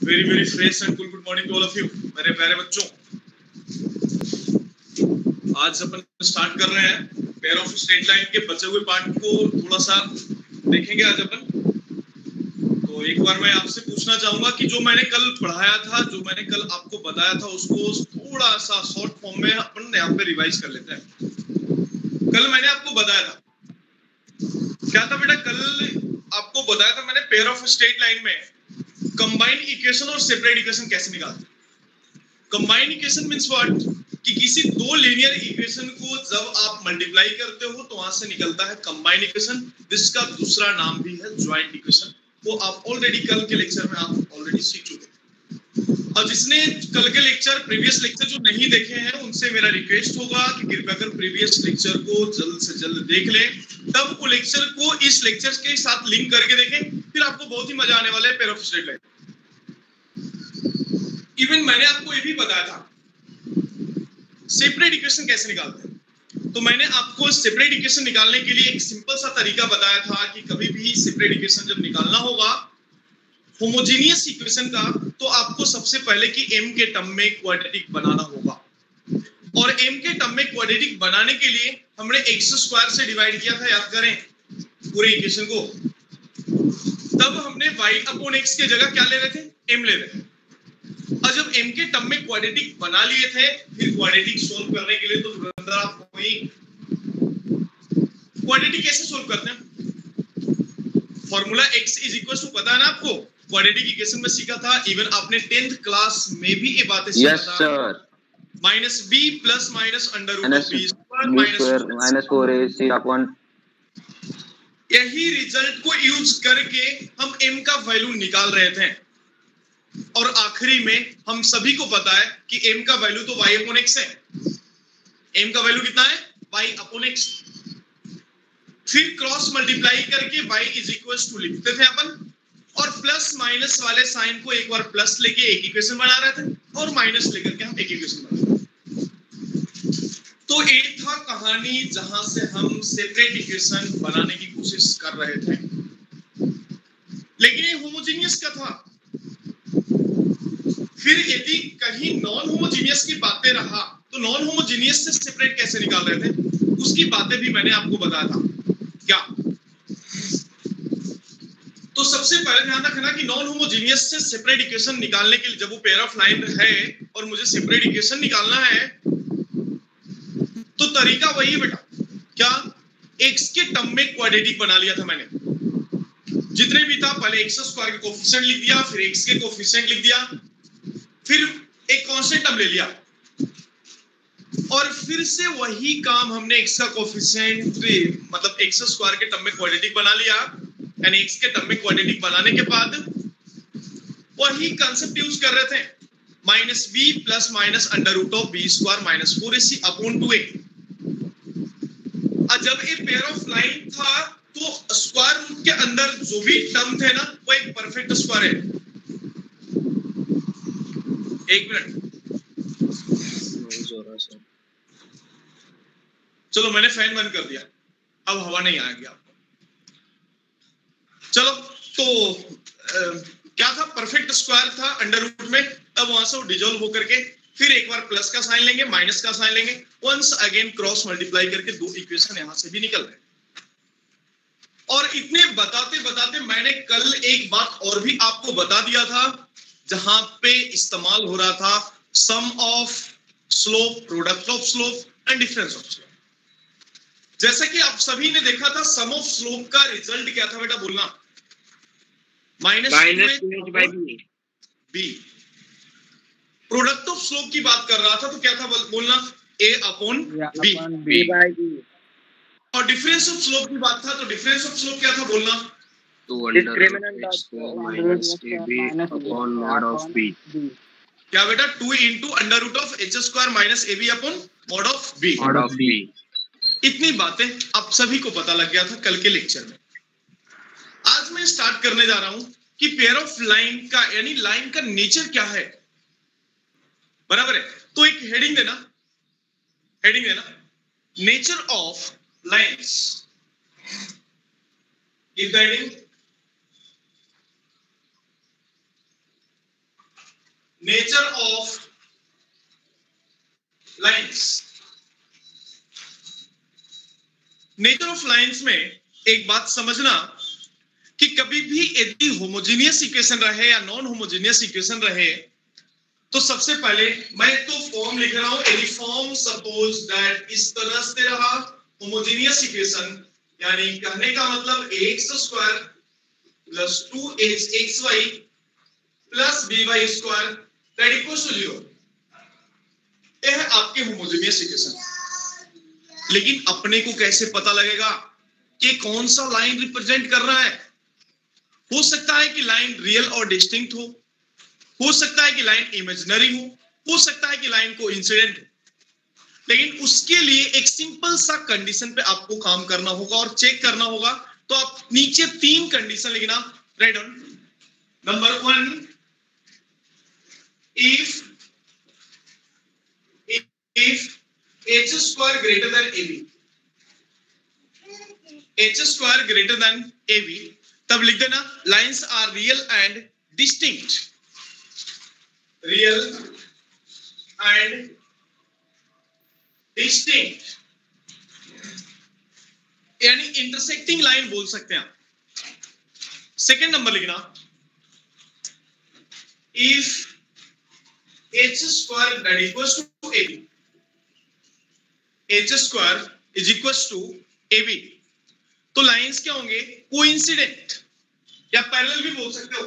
Very very fresh and good morning to all of you मेरे प्यारे बच्चों। आज अपन स्टार्ट कर रहे हैं पेयर ऑफ स्ट्रेट लाइन के बचे हुए पार्ट को थोड़ा सा देखेंगे आज अपन। तो एक बार मैं आपसे पूछना चाहूंगा कि जो मैंने कल पढ़ाया था, जो मैंने कल आपको बताया था, उसको थोड़ा सा शॉर्ट फॉर्म में अपन यहाँ पे रिवाइज कर लेते हैं। कल मैंने आपको बताया था, क्या था बेटा? कल आपको बताया था मैंने पेयर ऑफ स्ट्रेट लाइन में कंबाइंड इक्वेशन और सेपरेट इक्वेशन कैसे निकालते हैं। Combined equation means what? कि किसी दो लीनियर इक्वेशन को जब आप मल्टीप्लाई करते हो तो वहां से निकलता है कंबाइंड इक्वेशन, जिसका दूसरा नाम भी है ज्वाइंट इक्वेशन। वो आप ऑलरेडी कल के लेक्चर में आप ऑलरेडी सीख चुके हैं। और जिसने कल के लेक्चर, प्रीवियस लेक्चर जो नहीं देखे हैं, उनसे मेरा रिक्वेस्ट होगा कि कृपया कर प्रीवियस लेक्चर को जल्द से जल्द देख लें, तब वो लेक्चर को इस लेक्चर के साथ लिंक करके देखें, फिर आपको बहुत ही मजा आने वाला है pair of straight line. Even मैंने आपको ये भी बताया था सेपरेट इक्वेशन कैसे निकालते हैं। तो मैंने आपको सेपरेट इक्वेशन निकालने के लिए एक सिंपल सा तरीका बताया था कि कभी भी सेपरेट इक्वेशन जब निकालना होगा होमोजेनियस इक्वेशन का, तो आपको सबसे पहले कि m के टर्म में क्वाड्रेटिक बनाना होगा। और m के टर्म में क्वाड्रेटिक बनाने के लिए हमने x स्क्वायर से डिवाइड किया था, याद करें पूरे इक्वेशन को। तब हमने y अपॉन x की जगह क्या ले रहे थे? m ले रहे थे। और जब m के टर्म में क्वाड्रेटिक बना लिए थे, फिर क्वाड्रेटिक सोल्व करने के लिए तो धुरंधर आप वही क्वाड्रेटिक कैसे सोल्व करते हैं? Formula x is equal to पता है ना आपको, क्वाड्रेटिक इक्वेशन में सीखा था, इवन आपने 10th क्लास में भी ये बातें सीखा था। Sir. Minus b plus minus under root of b square minus 4ac upon. यही रिजल्ट को यूज करके हम m का वैल्यू निकाल रहे थे। और आखिरी में हम सभी को पता है कि m का वैल्यू तो y अपॉन x है। m का वैल्यू कितना है? y upon x। फिर क्रॉस मल्टीप्लाई करके y इज इक्वल टू लिखते थे अपन, और प्लस माइनस वाले साइन को एक बार प्लस लेके एक इक्वेशन बना रहे थे, और माइनस लेकर के हम एक इक्वेशन बना रहे थे। तो एक था कहानी जहां से हम सेपरेट इक्वेशन बनाने की कोशिश कर रहे थे, लेकिन ये होमोजेनियस का था। फिर यदि कहीं नॉन होमोजेनियस की बातें रहा तो नॉन होमोजेनियस से सेपरेट कैसे निकाल रहे थे, उसकी बातें भी मैंने आपको बताया था। क्या? तो सबसे पहले ध्यान रखना कि नॉन होमोजेनियस से सेपरेट इक्वेशन निकालने के लिए, जब वो पेयर ऑफ लाइन है और मुझे सेपरेट इक्वेशन निकालना है, तो तरीका वही है बेटा। क्या? x के टर्म में क्वाड्रेटिक बना लिया था मैंने, जितने भी था। पहले x स्क्वायर के कोफिशिएंट लिख दिया, फिर x के कोफिशिएंट लिख दिया, फिर एक कांस्टेंट टर्म ले लिया, और फिर से वही काम हमने x का कोफिशिएंट मतलब x स्क्वायर के टर्म में क्वाड्रेटिक बना लिया। यानी x के टर्म में क्वाड्रेटिक बनाने के बाद वही कंसेप्ट यूज कर रहे थे, minus b plus minus under root of b square minus 4ac upon 2a। जब ये पेयर ऑफ लाइन था तो स्क्वायर रूट के अंदर जो भी टर्म थे ना, वो एक परफेक्ट स्क्वायर है। एक मिनट, चलो मैंने फैन बंद कर दिया, अब हवा नहीं आएगी आपको। चलो, तो क्या था? परफेक्ट स्क्वायर था अंडर रूट में। अब वहां से वो डिसॉल्व होकर के फिर एक बार प्लस का साइन लेंगे, माइनस का साइन लेंगे, वंस अगेन क्रॉस मल्टीप्लाई करके दो इक्वेशन यहां से भी निकल रहे हैं। और इतने बताते बताते मैंने कल एक बात और भी आपको बता दिया था, जहां पे इस्तेमाल हो रहा था sum of slope, product of slope and difference of slope. जैसा कि आप सभी ने देखा था, सम ऑफ स्लोप का रिजल्ट क्या था बेटा? बोलना। Minus B. Product of slope की बात कर रहा था तो क्या था? बोलना a अपॉन बी। और डिफरेंस ऑफ स्लोप की बात था तो डिफरेंस ऑफ स्लोप क्या था? बोलना क्या बेटा? 2 into under root of H square minus A B upon mod of B. इतनी बातें आप सभी को पता लग गया था कल के लेक्चर में। आज मैं स्टार्ट करने जा रहा हूं कि पेयर ऑफ लाइन का, यानी लाइन का नेचर क्या है। बराबर है? तो एक हेडिंग देना, nature of lines. Keep the heading. Nature of lines. Nature of lines में एक बात समझना कि कभी भी यदि होमोजेनियस इक्वेशन रहे या नॉन होमोजेनियस इक्वेशन रहे, तो सबसे पहले मैं तो फॉर्म लिख रहा हूं, यदि फॉर्म सपोज दैट इस तरह से रहा होमोजेनियस इक्वेशन, यानी कहने का मतलब ax² plus 2xy plus by square that equals to 0। यह है आपके होमोजेनियस इक्वेशन। लेकिन अपने को कैसे पता लगेगा कि कौन सा लाइन रिप्रेजेंट कर रहा है? हो सकता है कि लाइन रियल और डिस्टिंक्ट हो सकता है कि लाइन इमेजिनरी हो सकता है कि लाइन को इंसिडेंट हो। लेकिन उसके लिए एक सिंपल सा कंडीशन पे आपको काम करना होगा और चेक करना होगा। तो आप नीचे 3 कंडीशन लिखना, right on. Number 1, if h² greater than ab, h² greater than ab, तब लिख देना lines are real and distinct, real and distinct, यानी इंटरसेक्टिंग लाइन बोल सकते हैं आप। सेकेंड नंबर लिखना, if h² that equals to ab, h² is equals to ab, तो लाइंस क्या होंगे? कोइंसिडेंट या पैरेलल भी बोल सकते हो।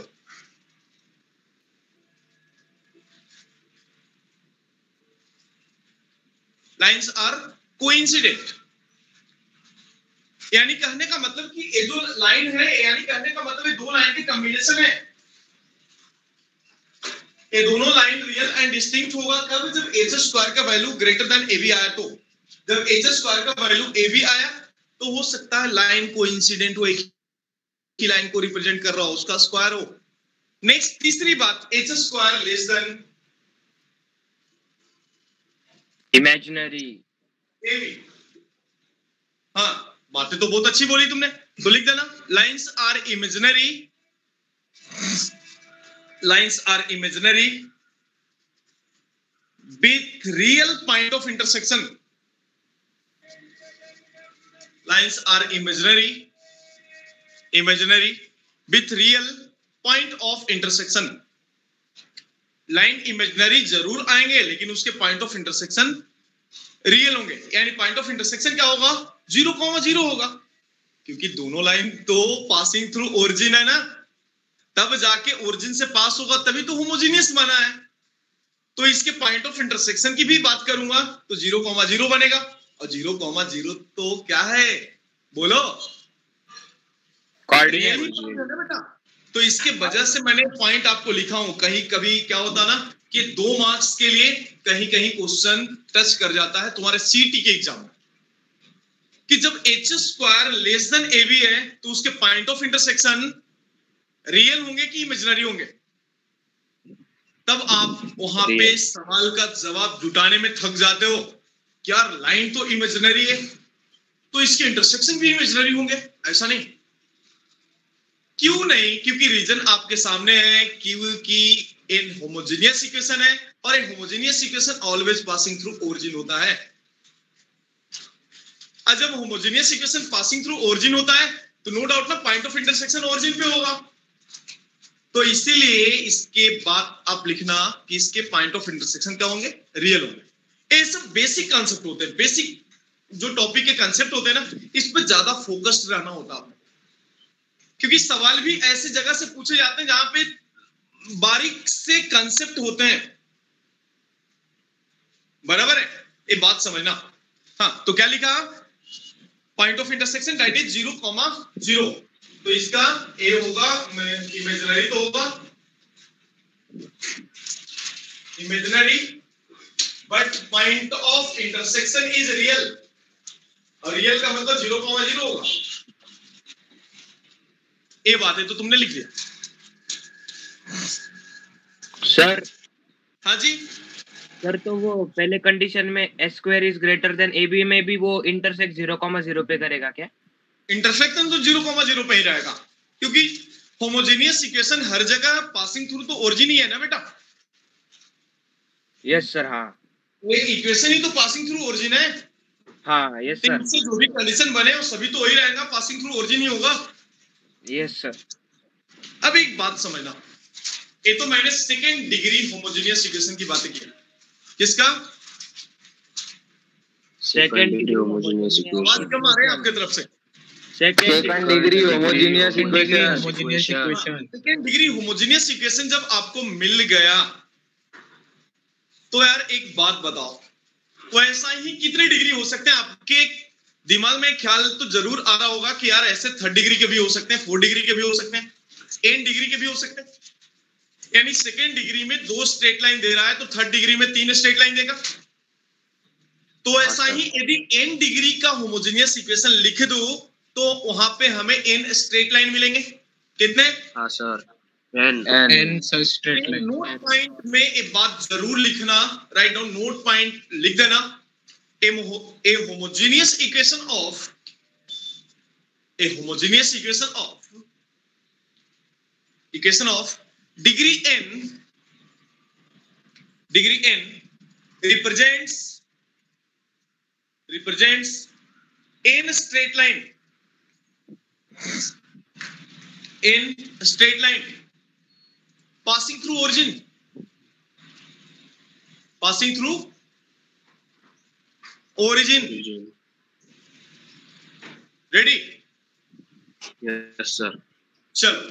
लाइंस आर कोइंसिडेंट, यानी कहने का मतलब कि ये जो लाइन है, यानी कहने का मतलब ये दो लाइन के कॉम्बिनेशन है। ये दोनों लाइन रियल एंड डिस्टिंक्ट होगा कब? जब h² का वैल्यू ग्रेटर देन ab आया। तो जब h² का वैल्यू ab आया तो हो सकता है लाइन कोइंसिडेंट हो, एक ही लाइन को रिप्रेजेंट कर रहा हो, उसका स्क्वायर हो। नेक्स्ट तीसरी बात, h² less than imaginary ab। हाँ, बातें तो बहुत अच्छी बोली तुमने, तो लिख देना lines are imaginary, lines are imaginary with real point of intersection, lines are imaginary with real point of intersection। Line imaginary जरूर आएंगे लेकिन उसके पॉइंट ऑफ इंटरसेक्शन रियल होंगे, यानी पॉइंट ऑफ इंटरसेक्शन क्या होगा? 0,0 होगा, क्योंकि दोनों लाइन तो पासिंग थ्रू ओरिजिन है ना, तब जाके ओरिजिन से पास होगा तभी तो होमोजेनियस बना है। तो इसके पॉइंट ऑफ इंटरसेक्शन की भी बात करूंगा तो 0,0 बनेगा, और 0,0 तो क्या है बोलो? बेटा, तो इसके वजह से मैंने पॉइंट आपको लिखा हूं। कहीं कभी क्या होता ना कि 2 मार्क्स के लिए कहीं कहीं क्वेश्चन टच कर जाता है तुम्हारे सीटी के एग्जाम में, कि जब h² लेस देन ab है तो उसके पॉइंट ऑफ इंटरसेक्शन रियल होंगे कि इमेजिनरी होंगे? तब आप वहां पे सवाल का जवाब जुटाने में थक जाते हो, यार लाइन तो इमेजिनरी है तो इसके इंटरसेक्शन भी इमेजिनरी होंगे। ऐसा नहीं, क्यों नहीं? क्योंकि रीजन आपके सामने है, क्योंकि इन होमोजेनियस इक्वेशन है और एक homogeneous equation always passing through origin होता है। और जब homogeneous equation passing through origin होता है तो नो डाउट ना पॉइंट ऑफ इंटरसेक्शन ओरिजिन पे होगा। तो इसीलिए इसके बाद आप लिखना कि इसके पॉइंट ऑफ इंटरसेक्शन क्या होंगे? रियल होंगे। ये सब बेसिक कॉन्सेप्ट होते हैं, बेसिक जो टॉपिक के कॉन्सेप्ट होते हैं ना, इस पर ज्यादा फोकस्ड रहना होता है, क्योंकि सवाल भी ऐसी जगह से पूछे जाते हैं जहां पे बारीक से कॉन्सेप्ट होते हैं। बराबर है, ये बात समझना। हाँ, तो क्या लिखा? Point of intersection that is 0,0। तो इसका ए होगा, इमेजिनरी तो होगा, imaginary, but point of intersection is real, और रियल का मतलब 0,0 होगा। ये बात है, तो तुमने लिख दिया सर। हाँ जी सर, तो वो पहले कंडीशन में s² is greater than ab में भी वो इंटरसेक्ट 0,0 पे करेगा क्या? इंटरसेक्शन तो 0,0 पे ही रहेगा, क्योंकि होमोजेनियस इक्वेशन हर जगह पासिंग थ्रू तो ओरिजिन ही है ना बेटा। Yes sir. हाँ ये इक्वेशन ही तो पासिंग थ्रू ओरिजिन है। हाँ यस तो सर। इससे जो भी कंडीशन बने वो सभी तो वही रहेगा, पासिंग थ्रू ओरिजिन ही होगा। Yes sir. अब एक बात समझना, ये तो मैंने सेकेंड डिग्री होमोजेनियस इक्वेशन की बातें की। किसका? सेकंड डिग्री होमोजेनियस आवाज कम आ रही है आपके तरफ से। Second degree homogeneous equation. Second degree homogeneous equation जब आपको मिल गया तो यार एक बात बताओ, तो ऐसा ही कितने डिग्री हो सकते हैं? आपके दिमाग में ख्याल तो जरूर आ रहा होगा कि यार ऐसे थर्ड डिग्री के भी हो सकते हैं, फोर्थ डिग्री के भी हो सकते हैं, एन डिग्री के भी हो सकते हैं। यानी सेकेंड डिग्री में 2 स्ट्रेट लाइन दे रहा है तो थर्ड डिग्री में 3 स्ट्रेट लाइन देगा। तो ऐसा ही यदि एन डिग्री का होमोजेनियस इक्वेशन लिख दो तो वहां पे हमें एन स्ट्रेट लाइन मिलेंगे। कितने? हाँ sir, an straight line. Note point में एक बात जरूर लिखना, राइट डाउन, नोट पॉइंट लिख देना। a homogeneous equation of degree n represents n straight line passing through origin ready? Yes sir. चलो,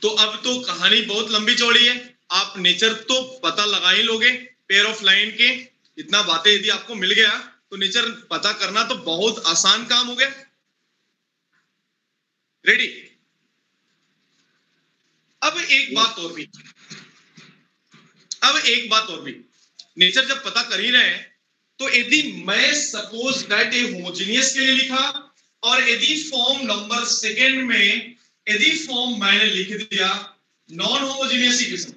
तो अब तो कहानी बहुत लंबी चौड़ी है, आप नेचर तो पता लगा ही लोगे पेयर ऑफ लाइन के। इतना बातें यदि आपको मिल गया तो नेचर पता करना तो बहुत आसान काम हो गया। रेडी? अब एक बात और भी, नेचर जब पता कर ही रहे हैं तो यदि मैं सपोज दैट ए होमोजेनियस के लिए लिखा और यदि फॉर्म नंबर सेकेंड में यदि फॉर्म मैंने लिख दिया नॉन होमोजेनियस इक्वेशन,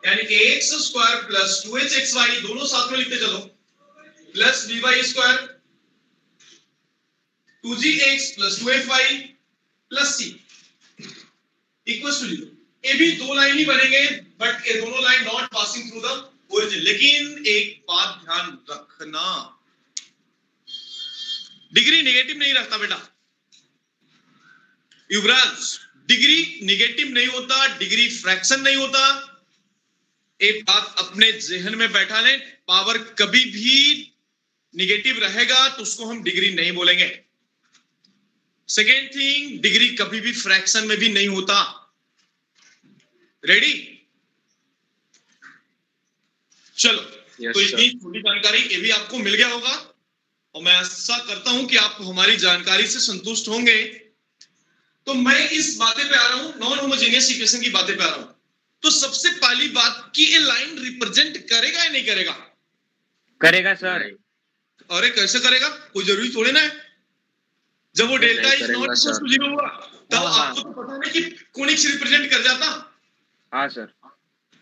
यानी ax स्क्वायर प्लस 2hxy दोनों साथ में लिखते चलो plus by square 2gx plus 2fy plus c equal to 0। ये भी दो लाइन ही बनेंगे बट ये दोनों line not passing through the origin. लेकिन एक बात ध्यान रखना, डिग्री नेगेटिव नहीं रखता बेटा युवराज, डिग्री नेगेटिव नहीं होता, डिग्री फ्रैक्शन नहीं होता। एक बात अपने जहन में बैठा लें, पावर कभी भी नेगेटिव रहेगा तो उसको हम डिग्री नहीं बोलेंगे। सेकेंड थिंग, डिग्री कभी भी फ्रैक्शन में भी नहीं होता। रेडी? चलो, तो इतनी छोटी जानकारी ये भी आपको मिल गया होगा और मैं आशा करता हूं कि आप हमारी जानकारी से संतुष्ट होंगे। तो मैं इस बातें पे आ रहा हूं, नॉन होमोजेनियस इक्वेशन की बातें पे आ रहा हूं। तो सबसे पहली बात कि ये लाइन रिप्रेजेंट करेगा या नहीं करेगा? करेगा सर। अरे कैसे करेगा? कोई जरूरी थोड़े ना है। जब वो delta is not equal to 0 हुआ तब आपको तो पता है कि कोनिक्स रिप्रेजेंट कर जाता। हाँ सर।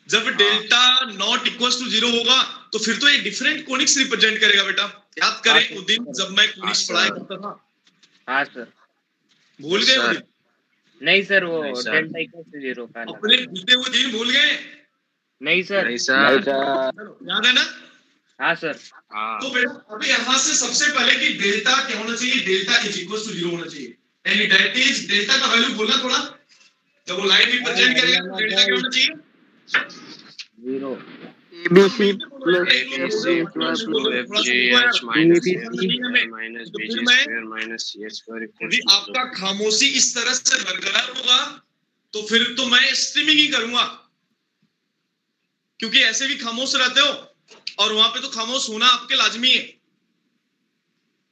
जब डेल्टा नॉट इक्वल टू 0 होगा तो फिर तो ये डिफरेंट कोनिक्स रिप्रेजेंट करेगा बेटा। याद करें वो दिन जब मैं कोनिक्स पढ़ाया करता था। हाँ सर। भूल गए वो दिन? नहीं सर, वो डेल्टा इक्वल टू 0 का अपने बीते हुए दिन भूल गए? नहीं सर। याद है ना? हाँ सर। तो बेटा अभी यहाँ से सबसे पहले कि डेल्टा क्या होना चाहिए? डेल्टा इज इक्वल टू 0 होना चाहिए। यानी दैट इज डेल्टा का वैल्यू बोलना थोड़ा, जब वो लाइन रिप्रेजेंट करेगा तो डेल्टा क्या होना चाहिए? 0 ABC plus FC plus FGH minus minus BG square minus C square equals यदि आपका खामोशी इस तरह से बरकरार होगा तो फिर तो मैं स्ट्रीमिंग ही करूंगा, क्योंकि ऐसे भी खामोश रहते हो और वहां पे तो खामोश होना आपके लाजमी है,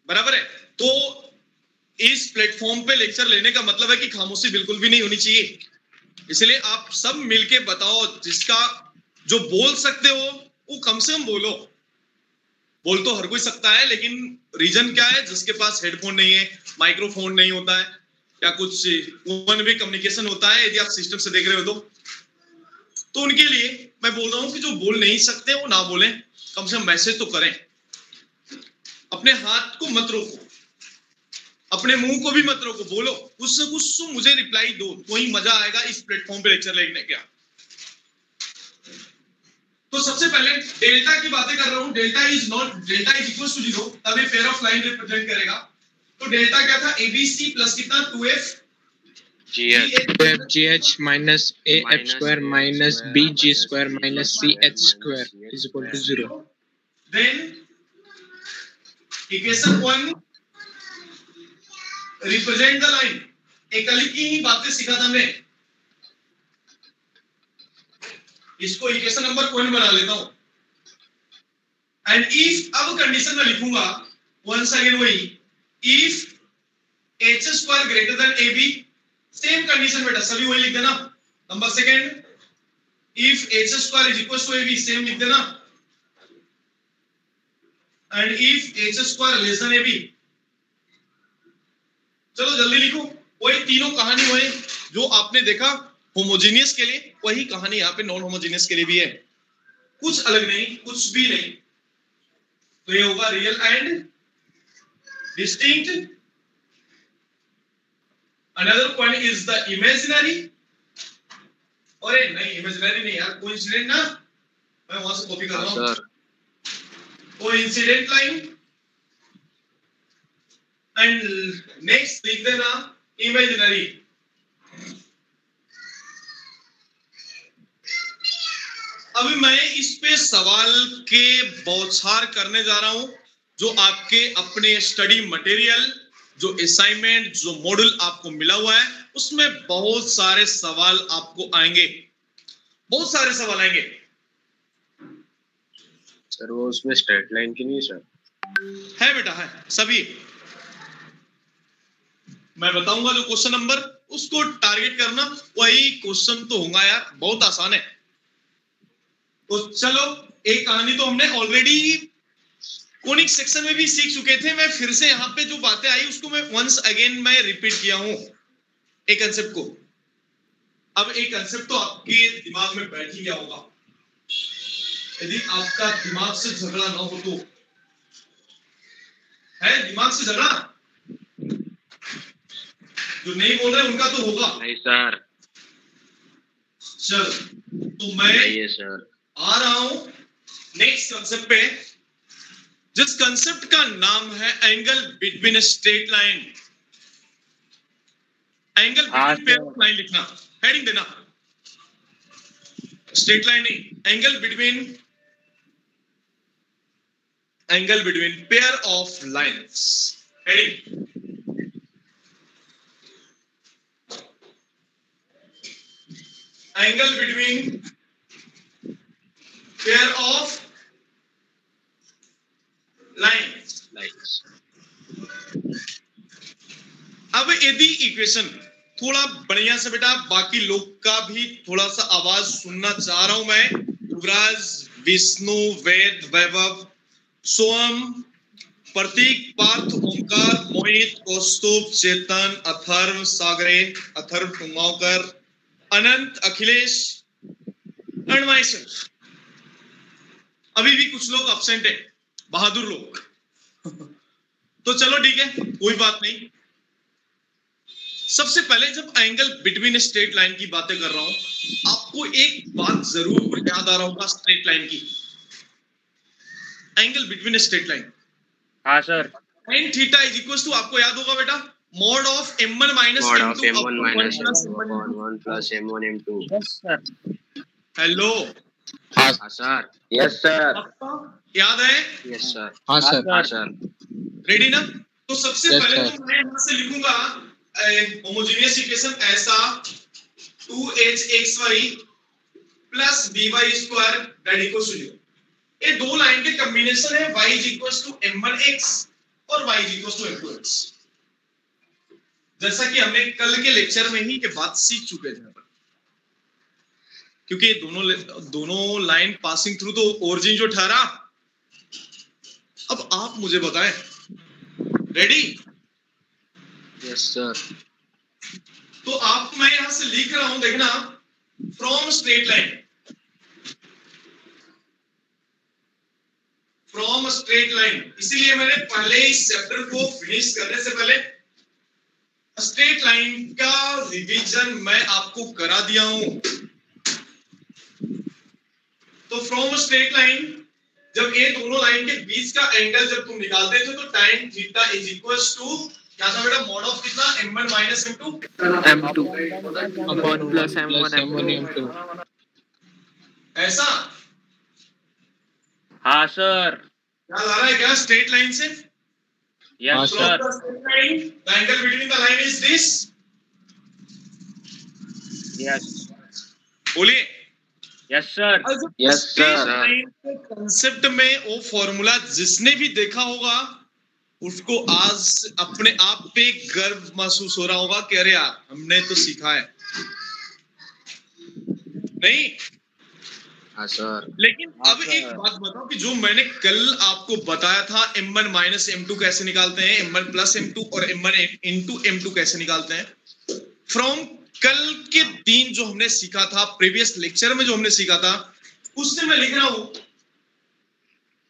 बराबर है। तो इस प्लेटफॉर्म पे लेक्चर लेने का मतलब है कि खामोशी बिल्कुल भी नहीं होनी चाहिए। इसलिए आप सब मिलके बताओ, जिसका जो बोल सकते हो वो कम से कम बोलो। बोल तो हर कोई सकता है, लेकिन रीजन क्या है? जिसके पास हेडफोन नहीं है, माइक्रोफोन नहीं होता है या कुछ वन वे कम्युनिकेशन होता है, यदि आप सिस्टम से देख रहे हो तो उनके लिए मैं बोल रहा हूं कि जो बोल नहीं सकते वो ना बोलें, कम से कम मैसेज तो करें। अपने हाथ को मत रोको, अपने मुंह को भी मत रोको, बोलो कुछ न कुछ तो मुझे रिप्लाई दो, तो ही मजा आएगा इस प्लेटफॉर्म पे लेक्चर लेने का। तो सबसे पहले डेल्टा की बातें कर रहा हूं, डेल्टा इज इक्वल टू 0, तब ये पेयर ऑफ लाइन रिप्रेजेंट करेगा। तो डेल्टा क्या था, ABC प्लस कितना 2F GH minus AF square minus BG square minus CH square is equal to 0. Then equation 1 represent the line, एकली की ही बातें सीखा था हमने, इसको इक्वेशन नंबर 1 बना लेता हूं। एंड इफ, अब कंडीशन में लिखूंगा वंस अगेन वही, if h square greater than ab, same condition बेटा सभी वही लिख देना। Number second, if h square is equal to ab, same लिख देना। And if h square less than ab, चलो जल्दी लिखो। वही तीनों कहानी वही जो आपने देखा होमोजेनियस के लिए, वही कहानी यहाँ पे नॉन होमोजेनियस के लिए भी है, कुछ अलग नहीं, कुछ भी नहीं। तो ये होगा real and distinct. Another point is the imaginary, अरे नहीं इमेजिनरी नहीं यार, कोइंसिडेंट ना, मैं वहां से कॉपी कर रहा हूं, कोइंसिडेंट लाइन। एंड नेक्स्ट लिख देना इमेजिनरी। अभी मैं इस पे सवाल के बौछार करने जा रहा हूं, जो आपके अपने स्टडी मटेरियल, जो असाइनमेंट, जो मॉड्यूल आपको मिला हुआ है, उसमें बहुत सारे सवाल आपको आएंगे, बहुत सारे सवाल आएंगे। सर वो उसमें स्ट्रेट लाइन की नहीं सर? है बेटा, है सभी। मैं बताऊंगा जो क्वेश्चन नंबर, उसको टारगेट करना, वही क्वेश्चन तो होगा यार, बहुत आसान है। तो चलो, एक कहानी तो हमने ऑलरेडी कोनिक सेक्शन में भी सीख चुके थे, मैं फिर से यहाँ पे जो बातें आई उसको मैं वंस अगेन मैं रिपीट किया हूं, एक कंसेप्ट को। अब एक कंसेप्ट तो आपके दिमाग में बैठ ही गया होगा, यदि आपका दिमाग से झगड़ा ना हो तो। है दिमाग से झगड़ा? जो नहीं बोल रहे उनका तो होगा। नहीं सर। चल तो मैं सर आ रहा हूं नेक्स्ट कंसेप्ट पे, जिस कंसेप्ट का नाम है angle between straight line. Angle between pair of line लिखना, हेडिंग देना, स्ट्रेट लाइन नहीं, angle between pair of lines, heading. Angle between pair of lines. अब यदि इक्वेशन थोड़ा बढ़िया से बेटा, बाकी लोग का भी थोड़ा सा आवाज सुनना चाह रहा हूं मैं। युवराज, विष्णु, वेद, वैभव, सोम, प्रतीक, पार्थ, ओमकार, मोहित, कौस्तुभ, चेतन, अथर्व, सागरे, अथर्व कुमावकर, अनंत, अखिलेश एंड माय सेल्फ। अभी भी कुछ लोग अब्सेंट है, बहादुर लोग। तो चलो ठीक है, कोई बात नहीं। सबसे पहले जब एंगल बिटवीन स्ट्रेट लाइन की बातें कर रहा हूं, आपको एक बात जरूर याद आ रहा होगा स्ट्रेट लाइन की। एंगल बिटवीन स्ट्रेट लाइन, हाँ sir, sin theta is equal to, आपको याद होगा बेटा, mod of m1 minus m2 1 plus m1 m2। Yes sir. Hello, हाँ सर। Yes sir. याद है? Yes sir. हाँ सर। हाँ सर। रेडी ना? तो सबसे Yes, पहले sir. तो मैं यहां से लिखूंगा होमोजेनियस इक्वेशन ऐसा, 2hxy plus by square that equals to 0। ये दो लाइन के कॉम्बिनेशन है, y is equals to m1x और y is equals to m2x। जैसा कि हमने कल के लेक्चर में ही ये बात सीख चुके थे, क्योंकि दोनों लाइन पासिंग थ्रू तो ओरिजिन जो ठहरा। अब आप मुझे बताएं, रेडी? Yes sir. तो आप, मैं यहां से लिख रहा हूं, देखना, from straight line, from straight line. इसीलिए मैंने पहले इस चैप्टर को फिनिश करने से पहले स्ट्रेट लाइन का रिवीजन मैं आपको करा दिया हूं। तो फ्रॉम स्ट्रेट लाइन जब ये दोनों लाइन के बीच का एंगल जब तुम निकालते थे तो tan theta is equals to क्या था बेटा, मॉड ऑफ कितना m1 minus m2 M2 upon plus M1 M2 ऐसा हाँ सर, क्या ला रहा है क्या स्ट्रेट लाइन से? Yes From sir, the straight line, the angle between the line is this. Yes बोलिए। Yes sir, Yes, sir. Concept में वो फॉर्मूला जिसने भी देखा होगा उसको आज अपने आप पे गर्व महसूस हो रहा होगा कि अरे यार हमने तो सीखा है। नहीं, हाँ सर। लेकिन अब हाँ, एक सर। बात बताओ कि जो मैंने कल आपको बताया था m1 माइनस m2 कैसे निकालते हैं, m1 प्लस m2 और m1 इंटू m2 कैसे निकालते हैं, फ्रॉम कल के दिन जो हमने सीखा था, प्रीवियस लेक्चर में जो हमने सीखा था, उससे मैं लिख रहा हूं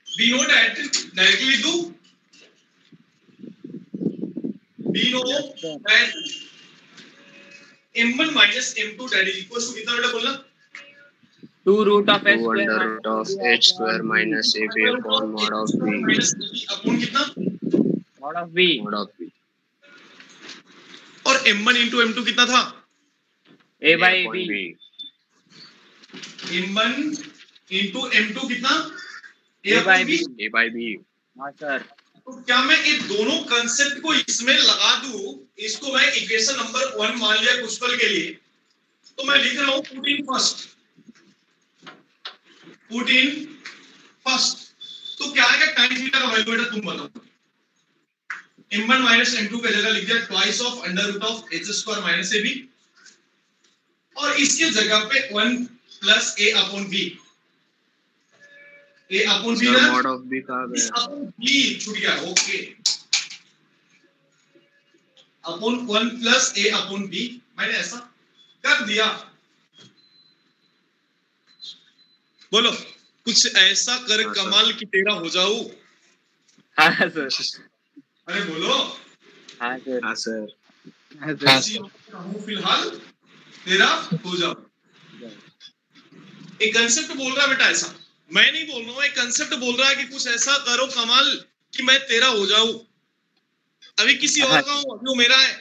we know that directly do we know that m1 minus m2 that is equals to कितना बेटा बोलना, 2 root of 2 h square under root of h square minus ab upon mod of b minus upon कितना mod of b mod of b और m1 into m2 कितना था, a by upon b, m1 into m2 कितना a by b, a by b हाँ sir, तो क्या मैं ये दोनों कंसेप्ट को इसमें लगा दूं, इसको मैं इक्वेशन नंबर 1 मान लिया कुछ पल के लिए, तो मैं लिख रहा हूं पुट इन फर्स्ट, तो क्या आएगा tan थीटा का वैल्यू बेटा तुम बताओ, m1 माइनस m2 की जगह लिख दिया twice of under root of h square minus ab और इसकी जगह पे 1 plus a upon b, a upon b sir ना mod of b कहाँ इस गया? अपॉन b छूट गया, okay upon 1 plus a upon b मैंने ऐसा कर दिया। बोलो कुछ ऐसा कर हाँ, सर। कमाल की तेरा हो जाऊं, हाँ सर, अरे बोलो हाँ सर, हाँ सर। ऐसी हूं फिलहाल तेरा हो जाऊं, एक कंसेप्ट बोल रहा है बेटा, ऐसा मैं नहीं बोल रहा हूं, एक कंसेप्ट बोल रहा है कि कुछ ऐसा करो कमाल कि मैं तेरा हो जाऊं। अभी किसी और का हूं, अभी वो मेरा है,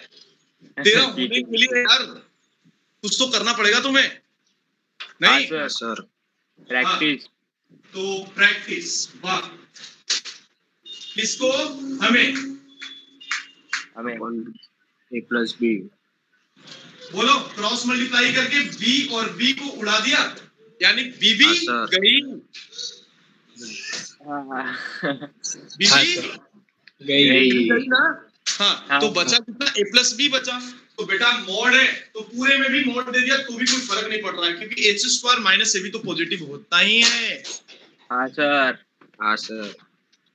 तेरा होने के लिए यार कुछ तो करना पड़ेगा तुम्हें, नहीं? हाँ, हाँ सर। प्रैक्टिस, तो प्रैक्टिस, वाह, किसको, हमें, हमें upon a plus b बोलो क्रॉस मल्टीप्लाई करके b और b को उड़ा दिया, यानी b भी हाँ, सर। गई, b हाँ, भी सर। गई। गई ना, हाँ, हाँ, तो बचा कितना, a प्लस b बचा, तो बेटा मॉड है तो पूरे में भी मॉड दे दिया तो भी कोई फर्क नहीं पड़ रहा है क्योंकि h स्क्वायर माइनस ab तो पॉजिटिव होता ही है। हाँ सर, हाँ सर।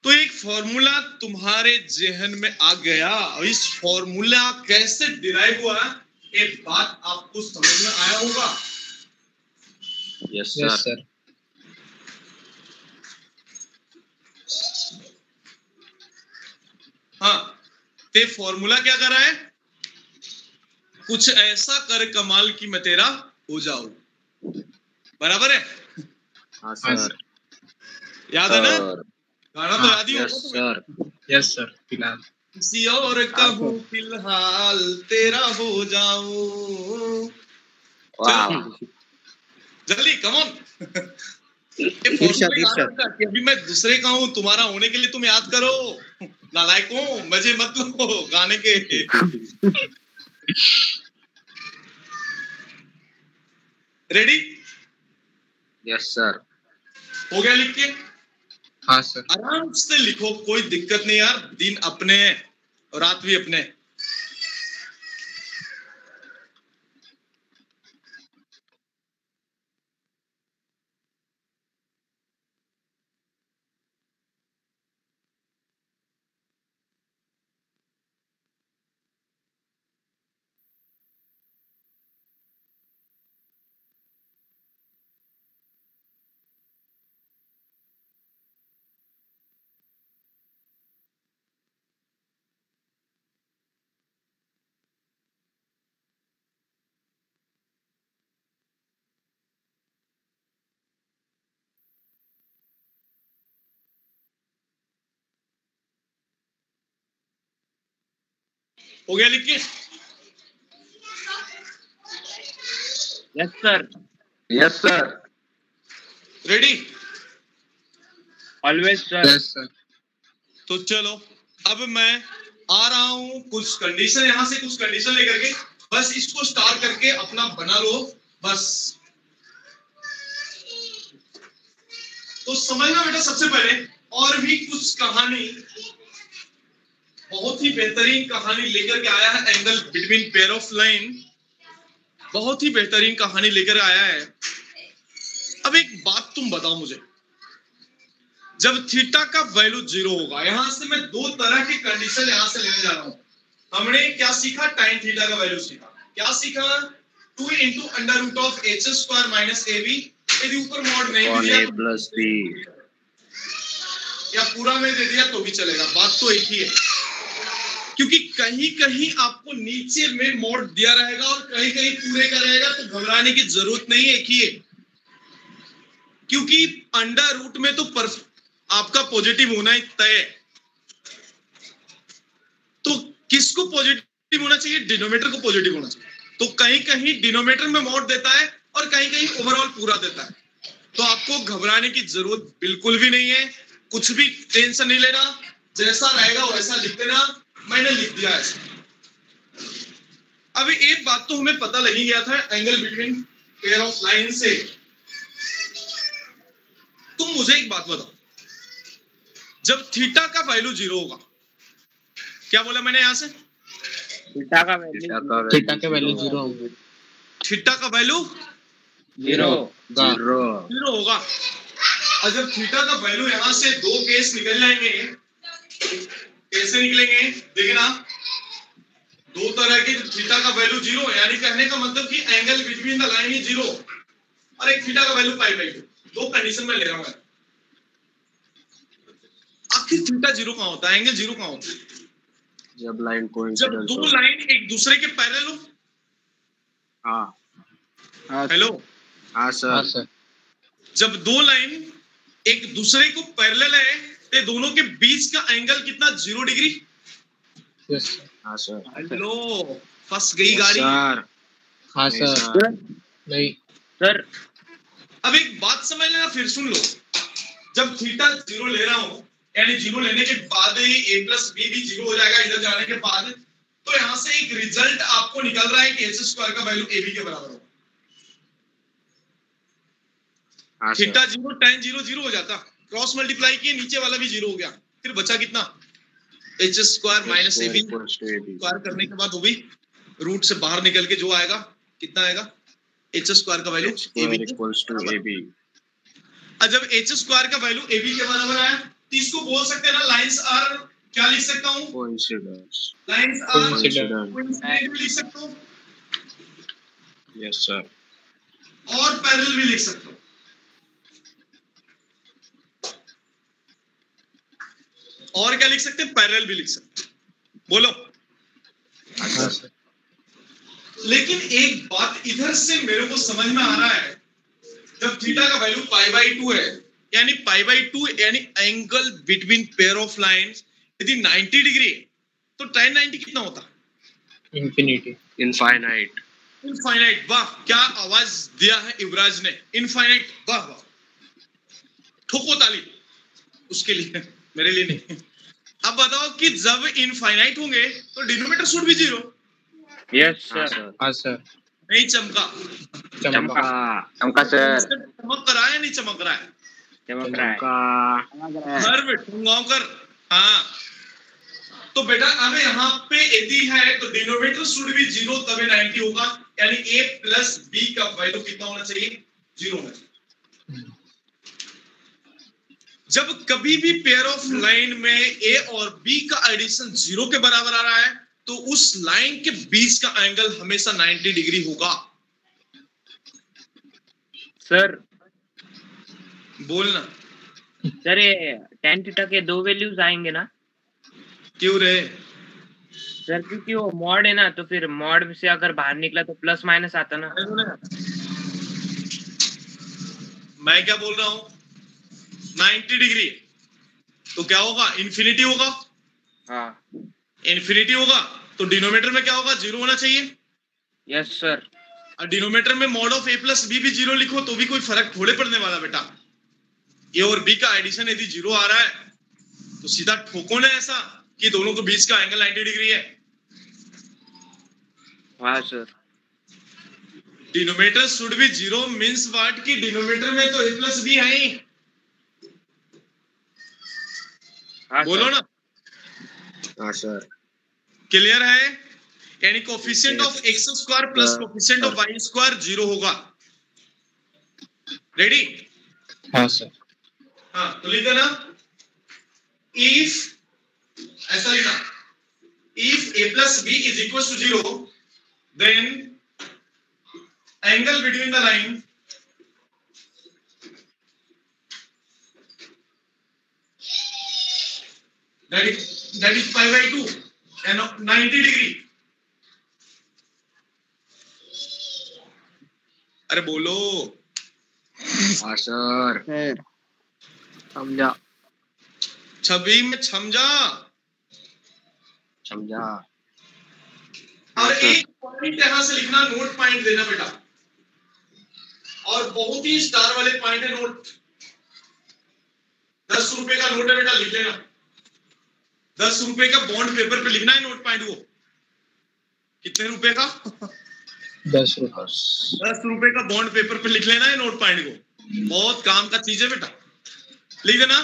तो एक फॉर्मूला तुम्हारे जहन में आ गया, और इस फॉर्मूला कैसे डिराइव हुआ एक बात आपको समझ में आया होगा। Yes yes sir. सर। हाँ, ते फॉर्मूला क्या कर रहा है, कुछ ऐसा कर कमाल की मैं तेरा हो जाऊं, बराबर है, हाँ सर। याद है ना, सर गाना तो याद ही यस होगा तुम्हें, सर। Yes sir. फिलहाल किसी और का हूं फिलहाल तेरा हो जाऊं, वाह जल्दी कम ऑन। ये फॉर्मूला याद रखना कि अभी मैं दूसरे का हूं, तुम्हारा होने के लिए तुम याद करो, नालायकों मजे मत लो गाने के। Ready, yes sir. हो गया लिख के, हाँ सर। आराम से लिखो, कोई दिक्कत नहीं यार, दिन अपने और रात भी अपने। हो गया लिख के? Yes sir, yes sir, ready? Always sir. Yes sir. तो चलो अब मैं आ रहा हूं कुछ कंडीशन यहां से, कुछ कंडीशन लेकर के, बस इसको स्टार करके अपना बना लो बस। तो समझना बेटा, सबसे पहले और भी कुछ कहानी, बहुत ही बेहतरीन कहानी लेकर के आया है angle between pair of line, बहुत ही बेहतरीन कहानी लेकर आया है। अब एक बात तुम बताओ मुझे, जब थीटा का वैल्यू 0 होगा, यहां से मैं दो तरह की कंडीशन यहां से लेने जा रहा हूं। हमने क्या सीखा? टाइन थीटा का वैल्यू सीखा। क्या सीखा? 2 into under root of H square minus A B. यदि ऊपर मॉड नहीं भी दिया प्लस बी या पूरा में दे दिया तो भी चलेगा, बात तो एक ही है। क्योंकि कहीं कहीं आपको नीचे में मॉड दिया रहेगा और कहीं कहीं पूरे का रहेगा, तो घबराने की जरूरत नहीं है, एक ही है। क्योंकि अंडर रूट में तो आपका पॉजिटिव होना ही तय है। तो किसको पॉजिटिव होना चाहिए? डिनोमिनेटर को पॉजिटिव होना चाहिए। तो कहीं कहीं डिनोमिनेटर में मॉड देता है और कहीं कहीं ओवरऑल पूरा देता है। तो आपको घबराने की जरूरत बिल्कुल भी नहीं है, कुछ भी टेंशन नहीं लेना, जैसा रहेगा वैसा लिख देना। मैंने लिख दिया ऐसा। अभी एक बात तो हमें पता लगी गया था angle between pair of line से। तुम मुझे एक बात बताओ, जब थीटा का वैल्यू 0 होगा, क्या बोला मैंने यहां से? थीटा का वैल्यू 0 होगा। थीटा का वैल्यू 0 होगा। और जब थीटा का वैल्यू यहां से दो केस निकल जाएंगे, कैसे निकलेंगे देखना। दो तरह के, थीटा का वैल्यू 0, यानी कहने का मतलब कि angle between the line is 0, और एक थीटा का वैल्यू π/2। दो कंडीशन में ले रहा हूं। आखिर थीटा 0 कहां होता है, एंगल 0 कहां होता है? जब लाइन जब कोइंसिडेंस दो हो। लाइन एक दूसरे के पैरेलल हो। हाँ हेलो, हाँ सर। जब दो लाइन एक दूसरे को पैरेलल है तो दोनों के बीच का एंगल कितना? 0 डिग्री। यस हाँ सर। हेलो, फंस गई गाड़ी। सर हाँ सर। नहीं सर। अब एक बात समझ लेना, फिर सुन लो। जब थीटा 0 ले रहा हूं, यानी 0 लेने के बाद ही a प्लस बी भी 0 हो जाएगा इधर जाने के बाद, तो यहां से एक रिजल्ट आपको निकल रहा है कि एच स्क्वायर का वैल्यू ए बी के बराबर होगा। हाँ थीटा 0 tan 0 0 हो जाता, क्रॉस मल्टीप्लाई किए, नीचे वाला भी 0 हो गया, फिर बचा कितना? H square minus A B. Square करने के बाद वो भी रूट से बाहर निकल के जो आएगा, कितना आएगा? एच स्क्वायर का वैल्यू ए बी। जब एच स्क्वायर का वैल्यू ए बी के बराबर आया, तो इसको बोल सकते हैं ना, लाइंस आर, क्या लिख सकता हूं? कोइंसिडेंस। लाइंस आर कोइंसिडेंट भी लिख सकता हूं, यस सर। और पैरेलल भी लिख सकता हूं। और क्या लिख सकते हैं? पैरेलल भी लिख सकते हैं। बोलो। लेकिन एक बात इधर से मेरे को समझ में आ रहा है, जब थीटा का वैल्यू π/2 है, यानी π/2 यानी angle between pair of lines यदि 90 डिग्री है, तो tan 90 कितना होता? इनफाइनाइट। वाह, क्या आवाज दिया है युवराज ने, इनफाइनाइट। वाह वाह, ठोको ताली उसके लिए, मेरे लिए नहीं। अब बताओ कि जब इनफाइनाइट होंगे तो डिनोमिनेटर शुड भी 0। Yes sir. हाँ सर। नहीं चमका चमका सर। चमक रहा है, नहीं चमक रहा है? चमक रहा है। हर ठुंगाव कर। हाँ, तो बेटा अब यहाँ पे यदि है तो डिनोमिनेटर शुड भी 0, तभी 90 होगा, यानी a प्लस b का वैल्यू कितना होना चाहिए? 0 होना चाहिए। जब कभी भी पेयर ऑफ लाइन में a और b का एडिशन 0 के बराबर आ रहा है, तो उस लाइन के बीच का एंगल हमेशा 90 डिग्री होगा। सर बोलना। सर, ये tan थीटा के दो वैल्यूज आएंगे ना? क्यों रे? सर क्योंकि वो मॉड है ना, तो फिर मॉड से अगर बाहर निकला तो प्लस माइनस आता ना। मैं क्या बोल रहा हूं? 90 डिग्री तो क्या होगा? इन्फिनिटी होगा। हाँ, इन्फिनिटी होगा तो डिनोमिनेटर में क्या होगा, 0 होना चाहिए। Yes sir. और डिनोमिनेटर में mod of a plus B भी 0 लिखो तो भी कोई फर्क थोड़े पड़ने वाला बेटा। a और b का एडिशन यदि 0 आ रहा है तो सीधा ठोको ना ऐसा कि दोनों के बीच का एंगल 90 डिग्री है। हाँ sir. Denominator should be 0 means what कि डिनोमिनेटर में तो a प्लस b है ही। हाँ बोलो सर। ना। हाँ सर। क्लियर है? यानी coefficient of x square plus coefficient of y square 0 होगा। रेडी? हाँ सर। हाँ तो लिख देना इफ, ऐसा लिखना, if a plus b is equal to 0 then angle between the line that is pi by 2 and 90 degree। अरे बोलो। हाँ सर। समझा। छवि में समझा। समझा। और एक पॉइंट यहां से लिखना, नोट पॉइंट देना बेटा, और बहुत ही स्टार वाले पॉइंट है नोट। 10 रुपए का नोट है बेटा, लिख लेना। 10 रुपए का बॉन्ड पेपर पे लिखना है नोट पॉइंट। वो कितने रुपए का? 10 रुपए। 10 रुपए का बॉन्ड पेपर पे लिख लेना है नोट पॉइंट को। बहुत काम का चीज है बेटा, लिख देना।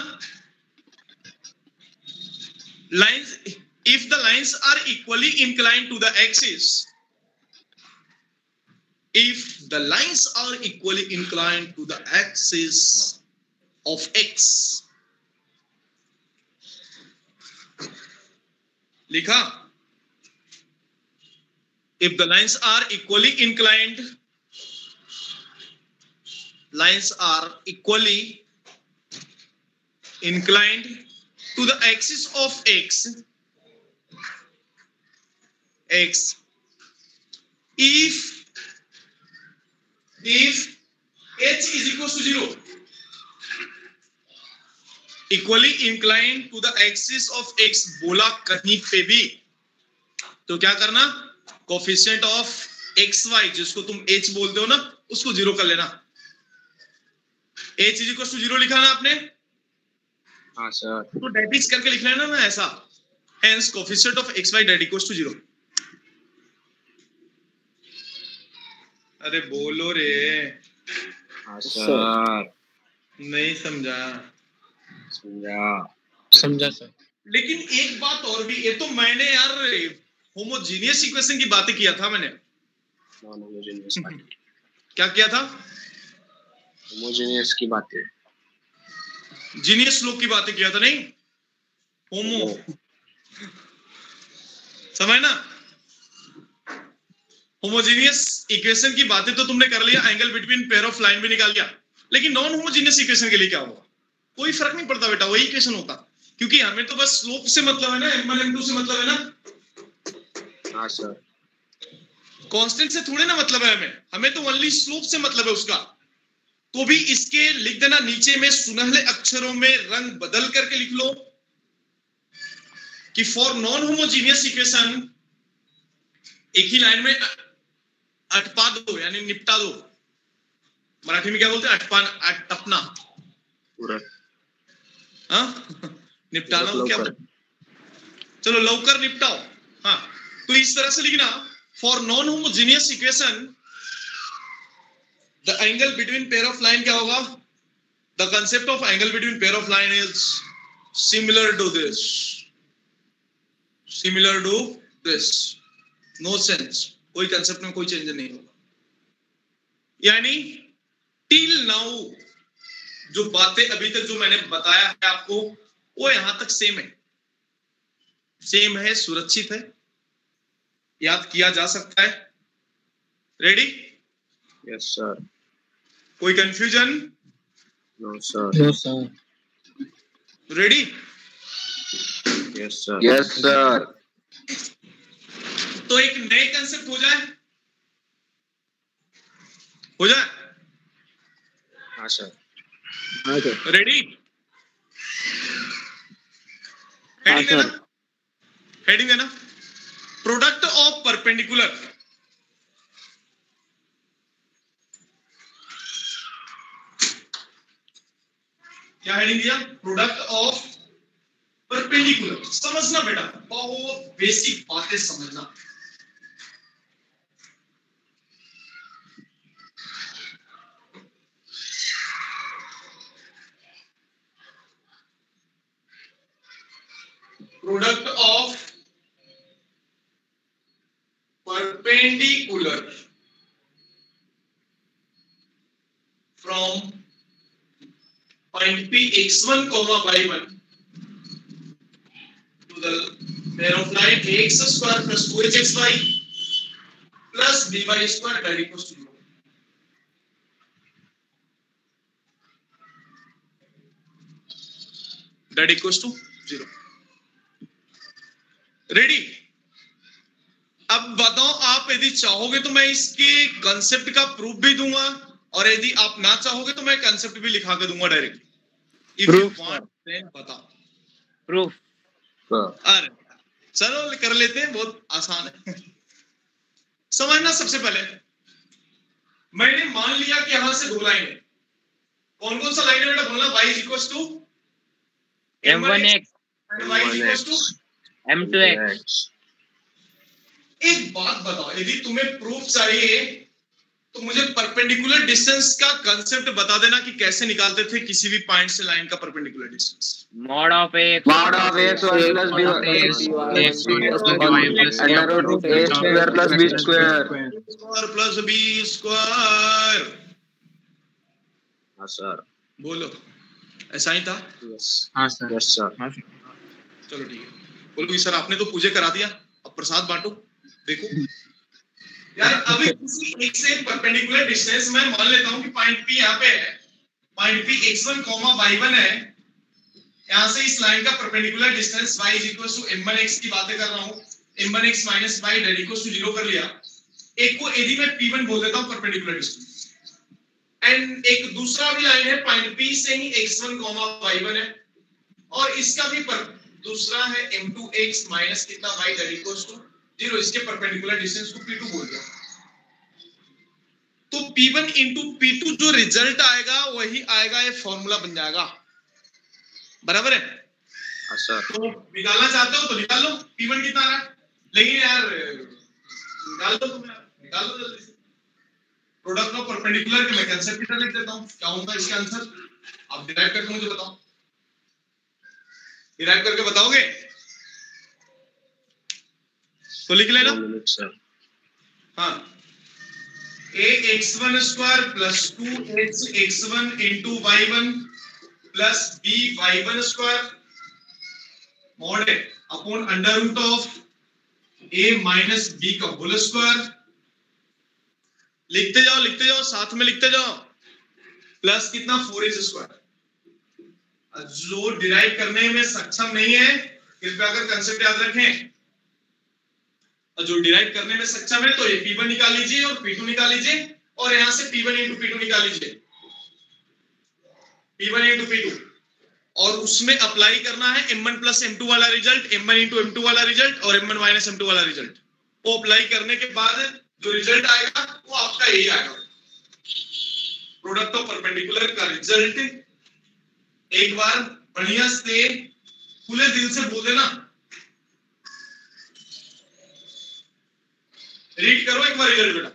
Lines, if the lines are equally inclined to the axis, if the lines are equally inclined to the axis of x, लिखा, if the lines are equally inclined, lines are equally inclined to the axis of x, x, if h is equal to 0, equally inclined to the axis of x बोला कहीं पे भी, तो क्या करना, coefficient of x Y जिसको तुम h बोलते हो ना, उसको 0 कर लेना। h is equal to 0 लिखा ना आपने? हाँ सर। तो डेट करके लिख लेना ना ऐसा, hence coefficient of xy that equals to 0। अरे बोलो रे। हाँ सर। नहीं समझा? समझा। समझा सर। लेकिन एक बात और भी, ये तो मैंने यार होमोजीनियस इक्वेशन की बातें किया था मैंने। नॉन होमोजेनियस बातें। क्या किया था? होमोजेनियस की बातें। जीनियस लोग की बातें किया था, नहीं होमो। समझ ना? होमोजीनियस इक्वेशन की बातें तो तुमने कर लिया, angle between pair of line भी निकाल लिया, लेकिन नॉन होमोजीनियस इक्वेशन के लिए क्या होगा? कोई फर्क नहीं पड़ता बेटा, वही इक्वेशन होता, क्योंकि हमें तो बस स्लोप से मतलब है ना, m1 m2 से मतलब है ना। हाँ सर। कांस्टेंट से थोड़े ना मतलब है हमें तो ओनली स्लोप से मतलब है उसका। तो भी इसके लिख देना नीचे में सुनहले अक्षरों में रंग बदल करके लिख लो कि फॉर नॉन होमोजीनियस इक्वेशन एक ही लाइन में अटपा दो, यानी निपटा दो। मराठी में क्या बोलते हैं? अटपना। पूरा। हाँ निपटाना वो क्या बोलते? चलो लवकर निपटाओ। हाँ तो इस तरह से लिखना, for non homogeneous equation the angle between pair of line क्या होगा? The concept of angle between pair of line is similar to this, similar to this, no sense, कोई कंसेप्ट में कोई चेंज नहीं होगा। यानी टिल नाउ जो बातें अभी तक जो मैंने बताया है आपको, वो यहां तक सेम है, सेम है, सुरक्षित है, याद किया जा सकता है। रेडी? Yes sir. कोई confusion? No sir. No sir. Ready? Yes sir. Yes sir. तो एक नए कंसेप्ट हो जाए, हो जाए? हाँ सर। रेडी? हेडिंग देना, हेडिंग देना। प्रोडक्ट ऑफ परपेंडिकुलर, क्या हेडिंग दिया? Product of perpendicular. समझना बेटा, बहुत बेसिक बातें समझना। Product of perpendicular from point P x1 comma y1 to the pair of line ax square plus 4hxy plus by square that equals to 0. That equals to 0. Ready? अब बताओ, आप यदि चाहोगे तो मैं इसके कंसेप्ट का प्रूफ भी दूंगा, और यदि आप ना चाहोगे तो मैं कंसेप्ट भी लिखा के दूंगा directly. If you want then बताओ। प्रूफ। अरे चलो कर लेते हैं, बहुत आसान है। समझना, सबसे पहले मैंने मान लिया कि यहां से दो लाइन है। कौन कौन सा लाइन है बेटा? बोलना। y equals to m1x and y equals to m2x। एक बात बताओ, यदि तुम्हें प्रूफ चाहिए तो मुझे परपेंडिकुलर डिस्टेंस का कांसेप्ट बता देना कि कैसे निकालते थे किसी भी पॉइंट से लाइन का perpendicular distance. Mod of x mod of x1 plus b under root a square plus b square plus B square. हाँ सर। बोलो, ऐसा ही था? हाँ सर। Yes sir. चलो ठीक है। बोलो कि सर आपने तो पूजा करा दिया, अब प्रसाद बांटो। देखो यार, अभी किसी एक से परपेंडिकुलर डिस्टेंस मैं मान लेता हूं कि पॉइंट P यहां पे है, पॉइंट P x1, y1 है। यहां से इस लाइन का परपेंडिकुलर डिस्टेंस y m1x की बातें कर रहा हूं, m1x - y that equals to 0 कर लिया। एक को यदि मैं P1 बोल देता हूं परपेंडिकुलर डिस्टेंस, एंड एक दूसरा भी लाइन है पॉइंट P से ही x1, y1 है, और इसका भी दूसरा है m2x माइनस कितना y that equals to 0। इसके परपेंडिकुलर डिस्टेंस को P2 बोल दिया। तो P1 into P2 जो रिजल्ट आएगा वही आएगा, ये फॉर्मूला बन जाएगा। बराबर है? हाँ सर। तो निकालना चाहते हो तो निकाल लो, P1 कितना आ रहा है। लेकिन यार निकाल दो, तुम यार निकाल दो जल्दी से। प्रोडक्ट ऑफ परपेंडिकुलर के मैं कंसेप्ट कितना लिख देता हूं, क्या होगा इसका आंसर? आप डिराइव करके मुझे बताओ। डिराइव करके बताओगे तो लिख लेना। हाँ, ax1 square plus 2hx1 into y1 plus by1 square mod है upon under root of a minus b का होल स्क्वायर। लिखते जाओ, साथ में लिखते जाओ। प्लस कितना 4h स्क्वायर। जो डिराइव करने में सक्षम नहीं है कृपया कर कंसेप्ट याद रखें। जो डिराइव करने में सक्षम है तो ये P1 निकाल लीजिए और P2 निकाल लीजिए, और यहां से P1 into P2 निकाल लीजिए, P1 into P2, और उसमें अप्लाई करना है m1 plus m2 वाला रिजल्ट, m1 into m2 वाला रिजल्ट और m1 minus m2 वाला रिजल्ट। वो अप्लाई करने के बाद जो रिजल्ट आएगा वो आपका यही आएगा। प्रोडक्ट ऑफ परपेंडिकुलर का रिजल्ट एक बार बढ़िया से खुले दिल से बोल देना। रीड करो एक बार रिजल्ट बेटा।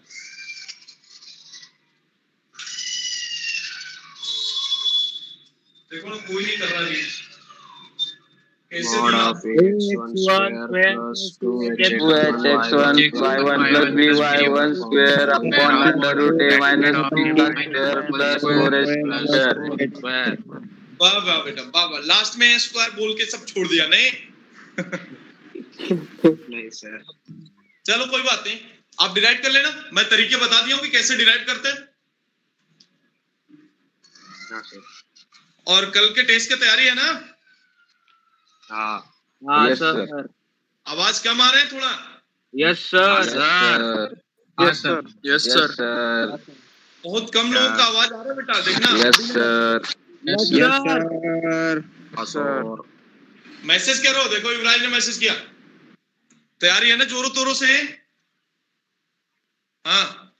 देखो ना, कोई नहीं कर रहा रीड। कैसे mod of x1 square plus 2hx1 y1 plus by1 square upon under root a minus b square plus 4h square। वाह वाह बेटा वाह वाह। लास्ट में स्क्वायर बोल के सब छोड़ दिया नहीं? नहीं सर। चलो कोई बात नहीं, आप डिराइव कर लेना। मैं तरीके बता दिया हूं कि कैसे डिराइव करते हैं। हाँ सर। और कल के टेस्ट की तैयारी है ना? हाँ यस सर। आवाज कम आ रहे हैं थोड़ा। Yes sir. Yes sir. Yes sir. बहुत कम लोगों का आवाज आ रहा है बेटा, देखना। Yes sir. Yes sir. हाँ सर। मैसेज करो, देखो युवराज ने मैसेज किया। तैयारी है ना जोरों तोरों से? हाँ,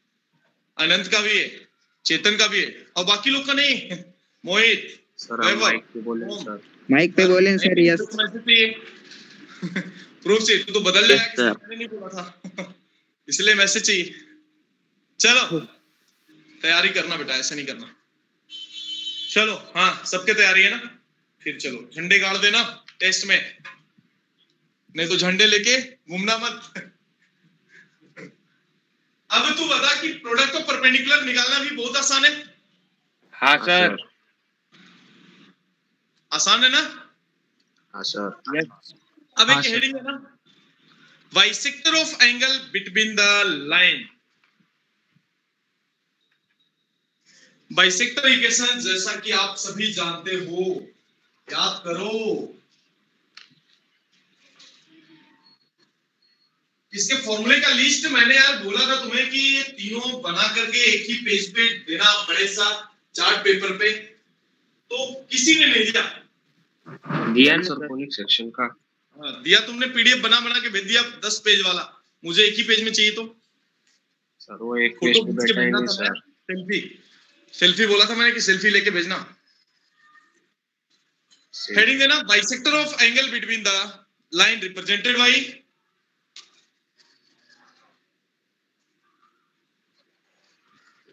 अनंत का भी है, चेतन का भी है, और बाकी लोग का नहीं। मोहित सर आप माइक पे बोले सर। माइक पे बोलें सर। यस प्रूफ चाहिए तो बदल जाएगा, मैंने नहीं बोला था। इसलिए मैसेज चाहिए। चलो तैयारी करना बेटा, ऐसा नहीं करना। चलो हाँ, सबके तैयारी है ना? फिर चलो झंडे गाड़ देना टेस्ट में, नहीं तो झंडे लेके घूमना मत। अब तू बता कि प्रोडक्ट ऑफ परपेंडिकुलर निकालना भी बहुत आसान है। हाँ सर। आसान है ना? हाँ सर। यस। अब एक हेडिंग है ना, bisector of angle between the line. Bisector equation जैसा कि आप सभी जानते हो, याद करो। इसके फॉर्मूले का लिस्ट मैंने यार बोला था तुम्हें कि ये तीनों बना करके एक ही पेज पे देना, बड़े सा चार्ट पेपर पे, तो किसी ने नहीं दिया सर कोनिक सेक्शन का। हाँ, दिया तुमने, पीडीएफ बना बना के भेज दिया 10 पेज वाला। मुझे एक ही पेज में चाहिए तो सर वो एक पेज पे बैठा ही नहीं सर। सेल्फी बोला था मैंने कि सेल्फी लेके भेजना। हेडिंग देना, bisector of angle between the line represented by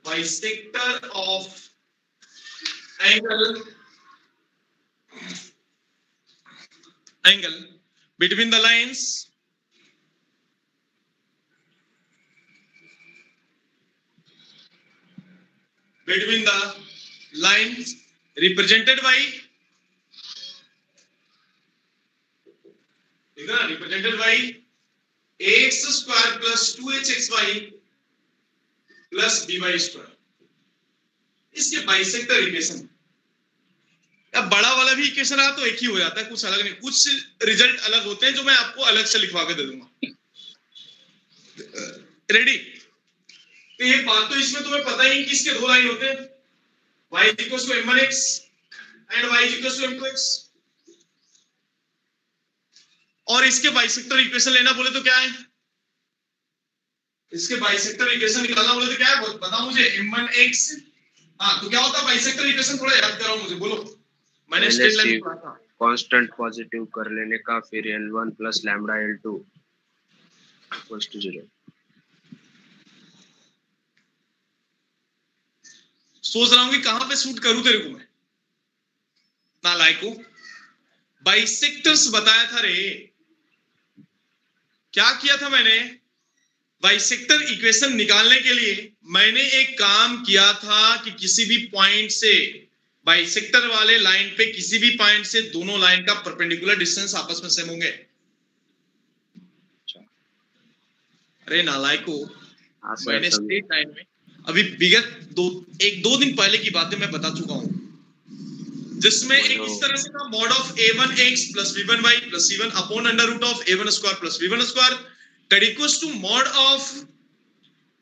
bisector of angle between the lines represented by ax square plus 2hxy plus by square। इसके बाइसेक्टर इक्वेशन, अब बड़ा वाला भी इक्वेशन आ तो एक ही हो जाता है, कुछ अलग नहीं, कुछ रिजल्ट अलग होते हैं जो मैं आपको अलग से लिखवा के दे दूंगा। रेडी? तो एक बात तो इसमें तुम्हें पता ही कि इसके दो लाइन होते हैं, y equals to m1x and y equals to m2x। और इसके बाइसेक्टर इक्वेशन लेना बोले तो क्या है? इसके बाइसेक्टर इक्वेशन निकालना बोले तो क्या है? बताओ मुझे। m1x, हाँ तो क्या होता है बाइसेक्टर इक्वेशन? थोड़ा याद कराओ मुझे, बोलो। मैंने स्ट्रेट लाइन पढ़ा था। कांस्टेंट पॉजिटिव कर लेने का, फिर L1 plus lambda L2 equals to 0। सोच रहा हूं कि कहां पे शूट करूं तेरे को मैं, नालायको। बाइसेक्टर्स बताया था रे, क्या किया था मैंने? बाइसेक्टर इक्वेशन निकालने के लिए मैंने एक काम किया था कि किसी भी पॉइंट से, बाइसेक्टर वाले लाइन पे किसी भी पॉइंट से दोनों लाइन का परपेंडिकुलर डिस्टेंस आपस में सेम होंगे। अरे नालायको, मैंने स्ट्रेट लाइन में अभी विगत एक दो दिन पहले की बातें मैं बता चुका हूं, जिसमें एक इस तरह से था, mod of a1x plus b1y plus c1 upon under root of a1 square plus b1 square that equals to mod of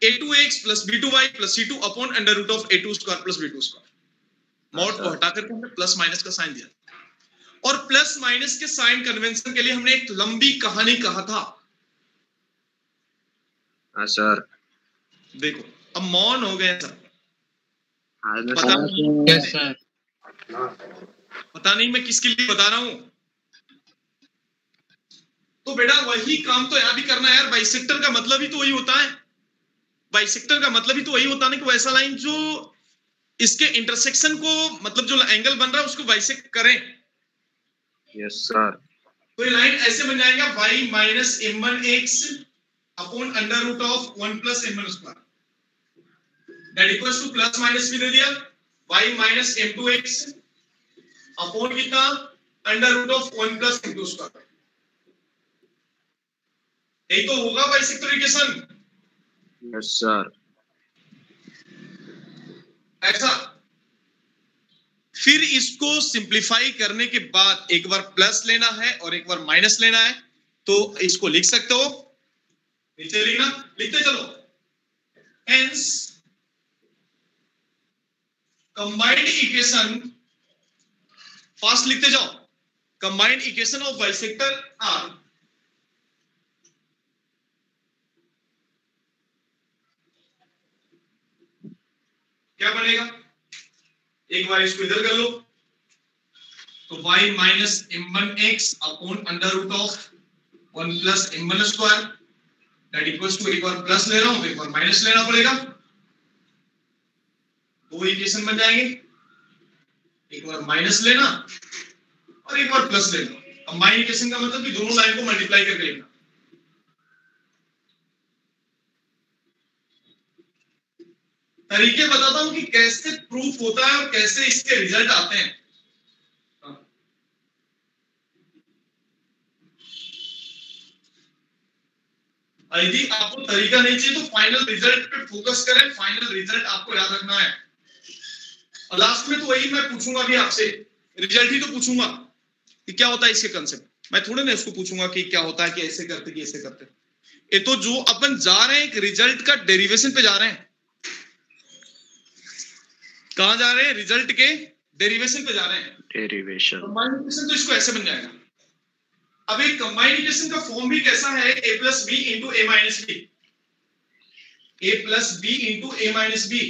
a2x plus b2y plus c2 upon under root of a2 square plus b2 square. Mod को हटा करके हमने plus minus का sign दिया, और plus minus के sign convention के लिए हमने एक लंबी कहानी कहा था। हाँ सर। देखो अब मौन हो गए सर, पता नहीं मैं किसके लिए बता रहा हूं। तो बेटा वही काम तो यहां भी करना है यार। बाइसेक्टर का मतलब ही तो वही होता है, बाइसेक्टर का मतलब ही तो वही होता है कि वो ऐसा लाइन जो इसके इंटरसेक्शन को, मतलब जो एंगल बन रहा है उसको बाइसेक्ट करें। Yes sir. तो ये लाइन ऐसे बन जाएगा y minus m1x upon under root of 1 plus m1 square that equals to plus minus भी दे दिया y माइनस m2x अपॉन कितना, under root of 1 plus m2 square. यही तो होगा बाइसेक्टर इक्वेशन। Yes sir. ऐसा फिर इसको सिंप्लीफाई करने के बाद एक बार प्लस लेना है और एक बार माइनस लेना है, तो इसको लिख सकते हो, नीचे लिखना, लिखते चलो। हेंस कंबाइंड इक्वेशन, फास्ट लिखते जाओ, combined equation of bisector are बनेगा, एक बार इसको इधर कर लो, तो y minus m1x upon under root of 1 plus m1 square that equals to, एक बार प्लस ले रहा हूं तो एक बार माइनस लेना पड़ेगा, दो इक्वेशन बन जाएंगे, एक बार माइनस लेना और एक बार प्लस लेना। अब माइनस इक्वेशन का मतलब कि दोनों लाइन को मल्टीप्लाई करके लिखना। तरीके बताता हूं कि कैसे प्रूफ होता है और कैसे इसके रिजल्ट आते हैं। यदि आपको तरीका नहीं चाहिए तो फाइनल रिजल्ट पे फोकस करें, फाइनल रिजल्ट आपको याद रखना है। और लास्ट में तो वही मैं पूछूंगा भी आपसे, रिजल्ट ही तो पूछूंगा कि क्या होता है इसके कंसेप्ट। मैं थोड़े ना इसको पूछूंगा कि क्या होता है कि ऐसे करते कि ऐसे करते। ये तो जो अपन जा रहे हैं एक रिजल्ट का डेरिवेशन पे जा रहे हैं। कहां जा रहे हैं? रिजल्ट के डेरिवेशन पे जा रहे हैं। डेरिवेशन कंबाइनेशन तो इसको ऐसे बन जाएगा। अब एक कंबाइनेशन का फॉर्म भी कैसा है? a plus B into A minus B, a plus B into A minus B.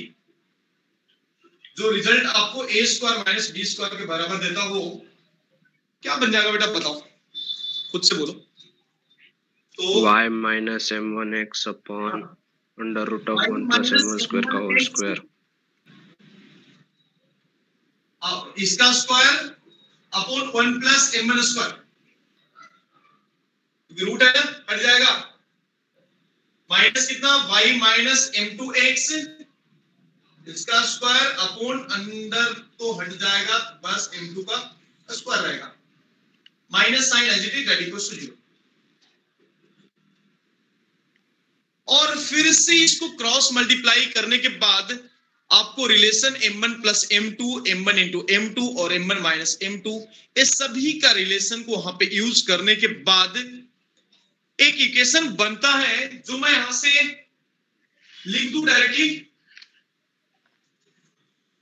जो रिजल्ट आपको a square minus B square के बराबर देता हो, क्या बन जाएगा बेटा बताओ, खुद से बोलो। तो y minus m1x upon under root of 1 plus m1 square का होल स्क्वायर, इसका square upon 1 plus m1 square, root है ना, हट जाएगा। माइनस कितना? y माइनस m2x, इसका स्क्वायर अपॉन अंडर तो हट जाएगा, बस m2 का स्क्वायर रहेगा। Minus sign as it is that equals to 0। और फिर से इसको क्रॉस मल्टीप्लाई करने के बाद आपको relation m1 plus m2, m1 into m2 और m1 माइनस m2, इस सभी का रिलेशन को वहां पे यूज करने के बाद एक इक्वेशन बनता है जो मैं यहां से लिख दूं डायरेक्टली,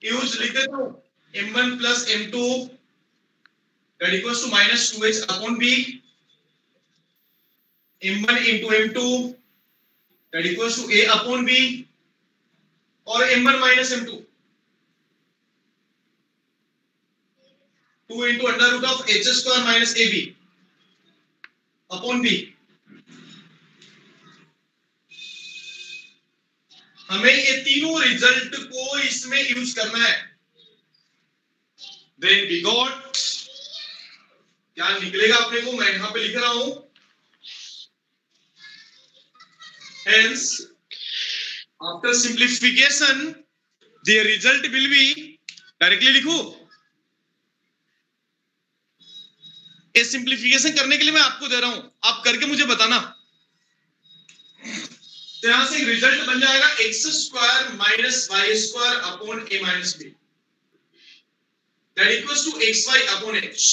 यूज लिख देता हूं m1 plus m2 that equals to minus 2x upon b, m1 into m2 that equals to a upon b, और m1 minus m2 2 into under root of h square minus ab upon b। हमें ये तीनों result को इसमें use करना है। Then we got, क्या निकलेगा अपने को, मैं यहां पे लिख रहा हूं, hence after simplification the result will be, directly लिखो। ये सिंप्लीफिकेशन करने के लिए मैं आपको दे रहा हूं, आप करके मुझे बताना। तो यहां से रिजल्ट बन जाएगा X square minus Y square upon A minus B that equals to X Y upon H.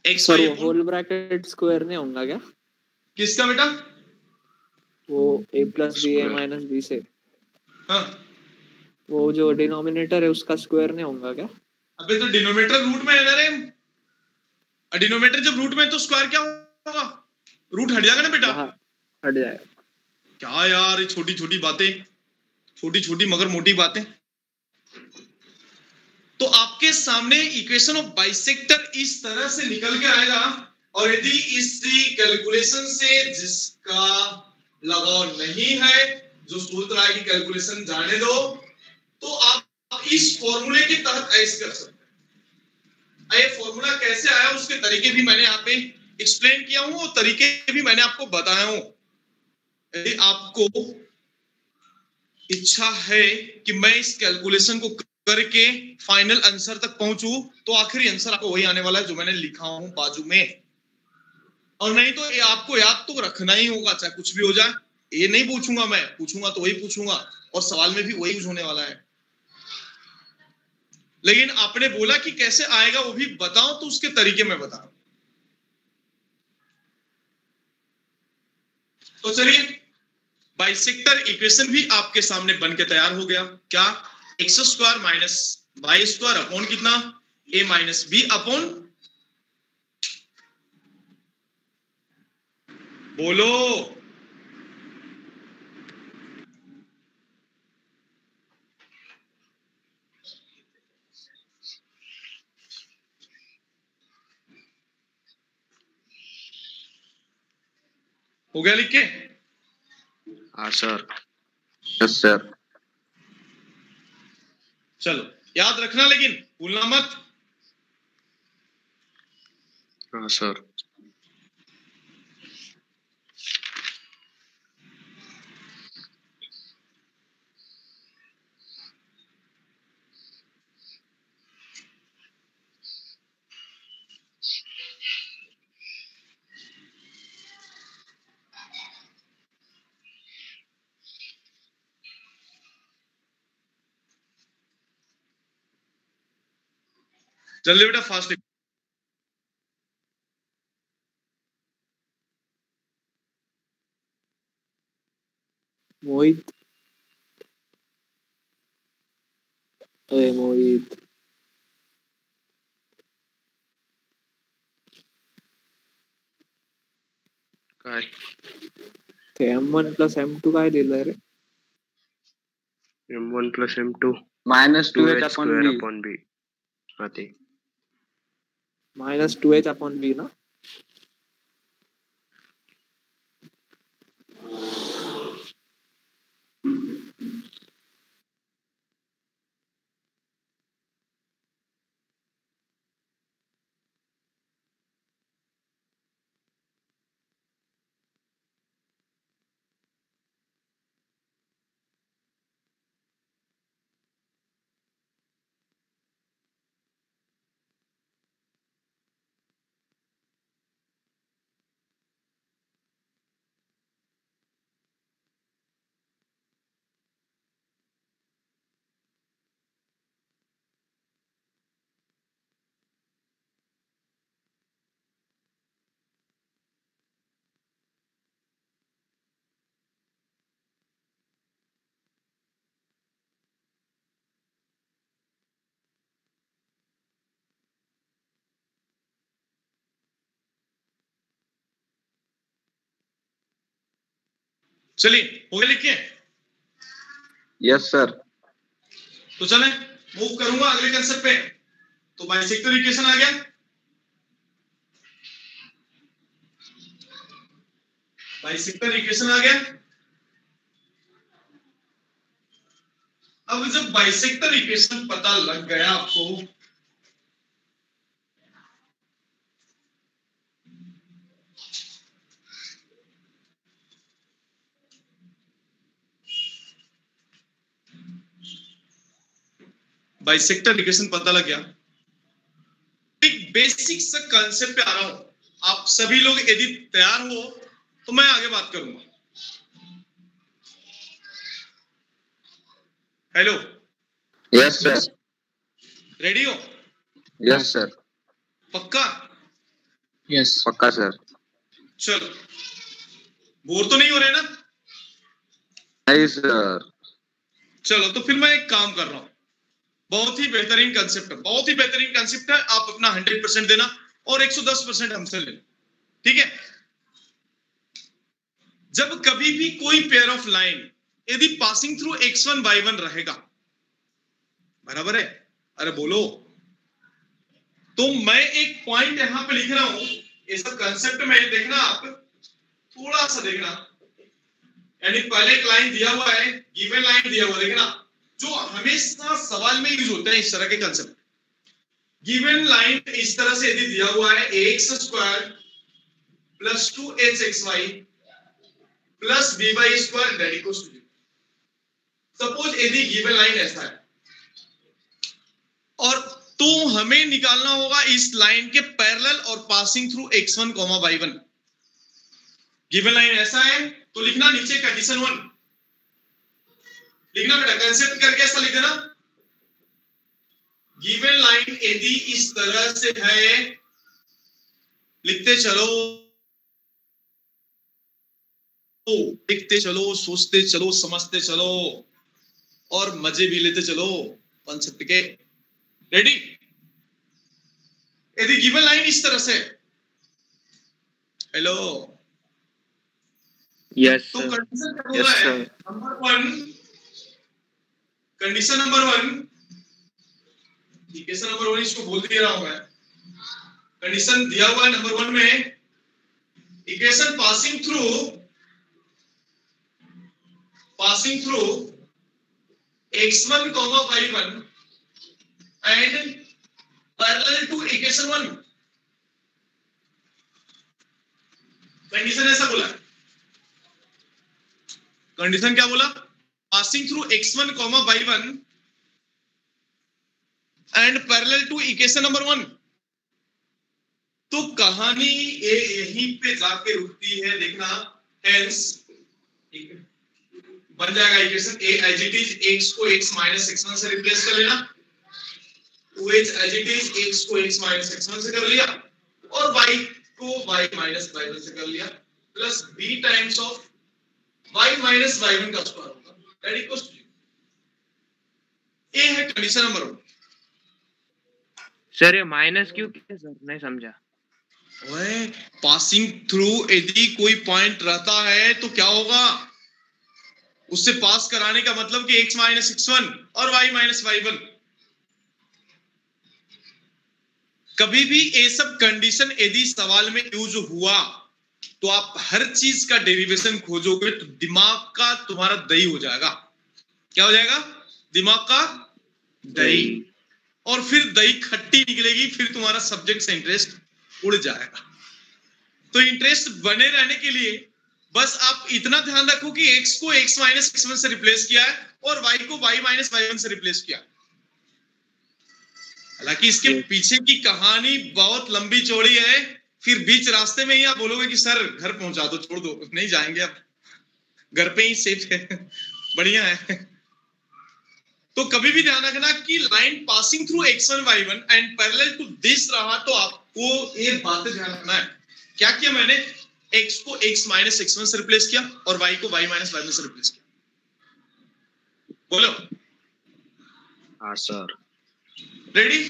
X Y whole bracket square नहीं होगा क्या? किसका बेटा? वो a plus B A minus B से, हाँ, वो जो डिनोमिनेटर है उसका स्क्वायर नहीं होगा क्या? अबे तो डिनोमिनेटर रूट में है ना रे, डिनोमिनेटर जब रूट में तो स्क्वायर क्या होगा? रूट हट जाएगा ना बेटा, हट जाएगा। क्या यार ये छोटी छोटी बातें, छोटी छोटी मगर मोटी बातें। तो आपके सामने इक्वेशन ऑफ बाइसेक्टर इस तरह से निकल के आएगा, और यदि इसी कैलकुलेशन से जिसका लगाव नहीं है, जो सोच रहा है कि कैलकुलेशन जाने दो, तो आप इस फॉर्मूले के तहत ऐसे कर सकते हैं। ये फॉर्मूला कैसे आया उसके तरीके भी मैंने यहाँ पे एक्सप्लेन किया हूं, और तरीके भी मैंने आपको बताया हूं। यदि आपको इच्छा है कि मैं इस कैलकुलेशन को करके फाइनल आंसर तक पहुंचूं, तो आखिरी आंसर आपको वही आने वाला है जो मैंने लिखा हूं बाजू में। और नहीं तो ये आपको याद तो रखना ही होगा, चाहे कुछ भी हो जाए। ये नहीं पूछूंगा, मैं पूछूंगा तो वही पूछूंगा, और सवाल में भी वही यूज होने वाला है। लेकिन आपने बोला कि कैसे आएगा वो भी बताओ, तो उसके तरीके मैं बता रहा हूं। तो चलिए, बाइसेक्टर इक्वेशन भी आपके सामने बन के तैयार हो गया। क्या? X square minus Y square upon कितना? ए माइनस बी अपॉन, बोलो हो गया लिख के? हाँ सर। Yes sir. चलो याद रखना, लेकिन भूलना मत। हाँ सर। जल्दी बेटा, फास्ट लिख। मोहित, अरे मोहित, काय ते M1 प्लस M2 काय दिलंय रे? M1 plus M2 -2h h upon square b. upon b. हाँ ते -2h upon b ना? चलिए, हो गया लिख के? Yes sir. तो चले मूव करूंगा अगले कंसेप्ट पे। तो बाइसेक्टर इक्वेशन आ गया। बाइसेक्टर इक्वेशन आ गया। अब जब बाइसेक्टर इक्वेशन पता लग गया आपको, बाइसेक्टर इक्वेशन पता लग गया, एक बेसिक सा कंसेप्ट पे आ रहा हूं। आप सभी लोग यदि तैयार हो तो मैं आगे बात करूंगा। Hello, yes sir. रेडी हो? Yes sir. पक्का? यस पक्का सर। चलो, बोर तो नहीं हो रहे ना? नहीं सर। चलो तो फिर मैं एक काम कर रहा हूं। बहुत ही बेहतरीन कंसेप्ट है, बहुत ही बेहतरीन कंसेप्ट है। आप अपना 100% देना और 110% हमसे लेना, ठीक है? जब कभी भी कोई पेयर ऑफ लाइन यदि पासिंग थ्रू x1 y1 रहेगा, बराबर है? अरे बोलो। तो मैं एक पॉइंट यहां पे लिख रहा हूं। ये सब कंसेप्ट में देखना, आप थोड़ा सा देखना। यानी पहले एक लाइन दिया हुआ है, गिवन लाइन दिया हुआ, देखना जो हमेशा सवाल में यूज होते हैं इस तरह के कंसेप्ट। गिवन लाइन इस तरह से यदि दिया हुआ है ax² plus 2hxy plus by² that equals to 0। Suppose यदि गिवन लाइन ऐसा है, और तो हमें निकालना होगा इस लाइन के पैरेलल और passing through x1, y1। Given line ऐसा है तो लिखना नीचे कंडीशन 1 लिखना बेटा, कंसेप्ट करके ऐसा लिख देना। गिवन लाइन यदि इस तरह से है, लिखते चलो, लिखते चलो, सोचते चलो, समझते चलो और मजे भी लेते चलो कंसेप्ट के। रेडी? यदि गिवन लाइन इस तरह से, हेलो, यस तो सर। कंडीशन क्या बोल रहा है? Number 1, condition number 1, equation number 1 इसको बोल दे रहा हूं मैं। कंडीशन दिया हुआ है नंबर 1 में, equation passing through passing through x1, y1 and parallel to equation 1. Condition ऐसा बोला, कंडीशन क्या बोला? Passing through x1, y1 and parallel to equation number 1. तो कहानी यहीं पे जाके रुकती है, देखना. हेंस बन जाएगा equation A as it is, x को x माइनस x1 से रिप्लेस कर लेना, 2h as it is, x को x माइनस x1 से कर लिया और y को y माइनस y1 से कर लिया, plus b times of y minus y1 का स्क्वायर होगा, दैट इक्वल्स टू. ये है कंडीशन नंबर 1. सर ये माइनस क्यों किया सर, नहीं समझा. ओए, पासिंग थ्रू यदि कोई पॉइंट रहता है तो क्या होगा, उससे पास कराने का मतलब कि x माइनस x1 और y माइनस y1. कभी भी ये सब कंडीशन यदि सवाल में यूज हुआ तो आप हर चीज का डेरिवेशन खोजोगे तो दिमाग का तुम्हारा दही हो जाएगा. क्या हो जाएगा? दिमाग का दही. और फिर दही खट्टी निकलेगी, फिर तुम्हारा सब्जेक्ट से इंटरेस्ट उड़ जाएगा. तो इंटरेस्ट बने रहने के लिए बस आप इतना ध्यान रखो कि x को x माइनस x1 से रिप्लेस किया है और y को y माइनस y1 से रिप्लेस किया. हालांकि इसके पीछे की कहानी बहुत लंबी चौड़ी है, फिर बीच रास्ते में ही आप बोलोगे कि सर घर पहुंचा दो, छोड़ दो, नहीं जाएंगे, अब घर पे ही सेफ है, बढ़िया है. तो कभी भी ध्यान रखना कि line passing through x1, y1 and parallel to this रहा तो आपको ये बातें ध्यान रखना है. क्या किया मैंने? x को x माइनस x1 से रिप्लेस किया और y को y माइनस y1 से रिप्लेस किया. बोलो. हाँ सर. रेडी?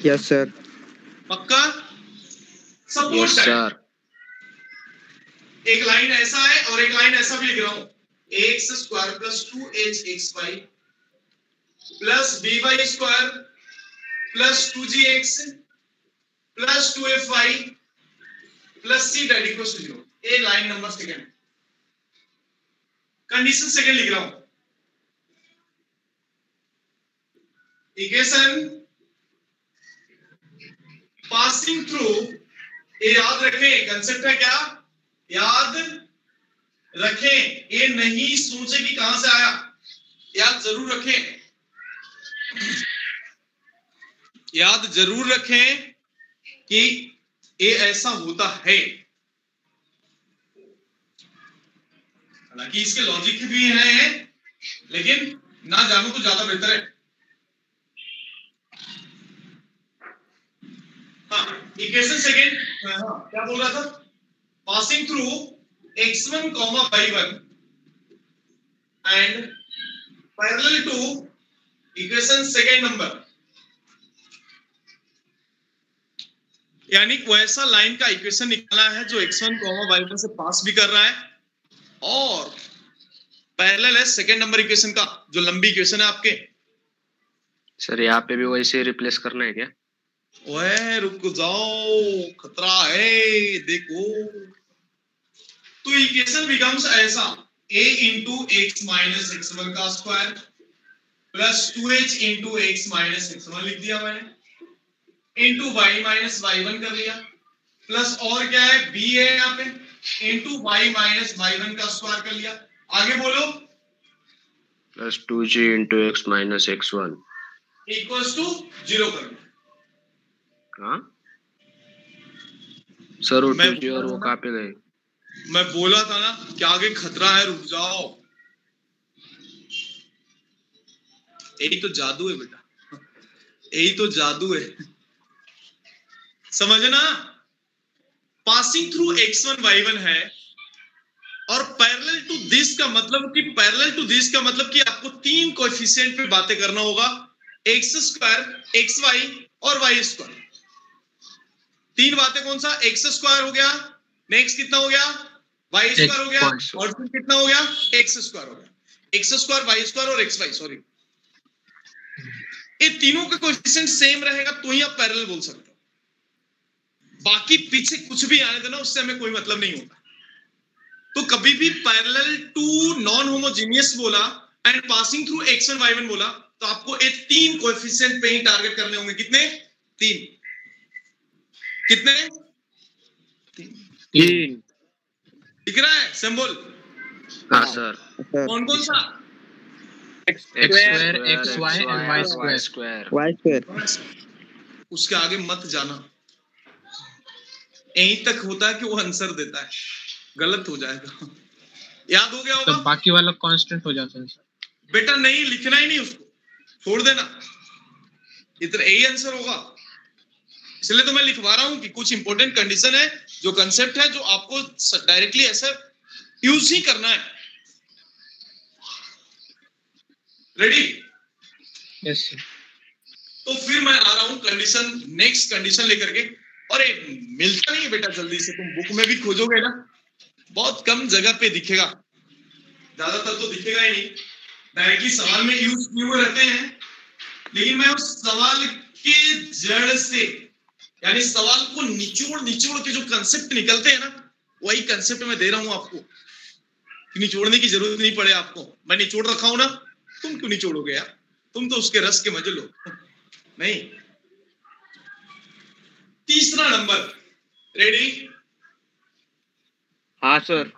Yes sir. पक्का? Suppose yes sir. एक लाइन ऐसा है और एक लाइन ऐसा भी लिख रहा हूं, ax square plus 2hxy plus by square plus 2gx plus 2fy plus c that equals to 0. ये line number second. Condition second लिख रहा हूं. इक्वेशन पासिंग थ्रू, ये याद रखें, कंसेप्ट है क्या, याद रखें. ये नहीं सोचे कि कहां से आया, याद जरूर रखें, याद जरूर रखें कि ये ऐसा होता है. हालांकि इसके लॉजिक भी हैं, लेकिन ना जानो तो ज्यादा बेहतर है. हाँ, इक्वेशन सेकेंड. हाँ, क्या बोल रहा था? Passing through x1, y1 and parallel to equation second number. यानी वैसा लाइन का इक्वेशन निकालना है जो x1, y1 से पास भी कर रहा है और पैरेलल है सेकंड नंबर इक्वेशन का, जो लंबी इक्वेशन है आपके. सर यहाँ पे भी वैसे रिप्लेस करना है क्या? ओए रुक जाओ, खतरा है, देखो. तो इक्वेशन बिकम्स ऐसा, a into x minus x1 का square plus 2h into x minus x1 लिख दिया मैंने, इंटू y माइनस y1 कर लिया, प्लस और क्या है, b है यहाँ पे, इंटू y माइनस y1 का स्क्वायर कर लिया. आगे बोलो. Plus 2g into x minus x1 equals to 0 कर लिया. हाँ सर, वो 2g और वो कहाँ पे गए? मैं बोला था ना कि आगे खतरा है, रुक जाओ. यही तो जादू है बेटा, यही तो जादू है, समझना. पासिंग थ्रू x1, y1 है और पैरेलल टू दिस का मतलब कि पैरेलल टू दिस का मतलब कि आपको तीन कोएफिशिएंट पे बातें करना होगा, x स्क्वायर, xy और y स्क्वायर. तीन बातें कौन सा? x स्क्वायर हो गया, नेक्स्ट कितना हो गया, y स्क्वायर हो गया, और फिर कितना हो गया, x स्क्वायर हो गया. x स्क्वायर, y स्क्वायर और xy, सॉरी, ये तीनों का कोएफिशिएंट सेम रहेगा तो ही आप पैरेलल बोल सकते हो. बाकी पीछे कुछ भी आने देना, उससे हमें कोई मतलब नहीं होता. तो कभी भी पैरेलल टू नॉन होमोजीनियस बोला and passing through x1 y1 बोला तो आपको ये 3 कोएफिशिएंट पे ही टारगेट करने होंगे। कितने? 3। कितने? 3। दिख रहा है सिंबल? हाँ सर। कौन कौन सा? x x2 square xy and y square. y square उसके आगे मत जाना, यहीं तक होता है कि वो आंसर देता है, गलत हो जाएगा। याद हो गया तो होगा? बाकी वाला कांस्टेंट हो जाता है बेटा नहीं, लिखना ही नहीं उसको, छोड़ देना, इतना यही आंसर होगा। इसलिए तो मैं लिखवा रहा हूं कि कुछ इंपॉर्टेंट कंडीशन है, जो कंसेप्ट है, जो आपको डायरेक्टली ऐसा यूज ही करना है। रेडी? यस। तो फिर मैं आ रहा हूं कंडीशन, नेक्स्ट कंडीशन लेकर के। और मिलता नहीं है बेटा जल्दी से, तुम बुक में भी खोजोगे ना, बहुत कम जगह पे दिखेगा, ज्यादातर तो दिखेगा ही नहीं। डायरेक्टली सवाल में यूज किए रहते हैं, लेकिन मैं उस सवाल के जड़ से, यानी सवाल को निचोड़ के जो कंसेप्ट निकलते हैं ना, वही कंसेप्ट मैं दे रहा हूं आपको। निचोड़ने की जरूरत नहीं पड़े आपको, मैं निचोड़ रखा हूं ना, तुम क्यों निचोड़ोगे यार? तुम तो उसके रस के मजे लो। नहीं। तीसरा नंबर, रेडी? हाँ सर।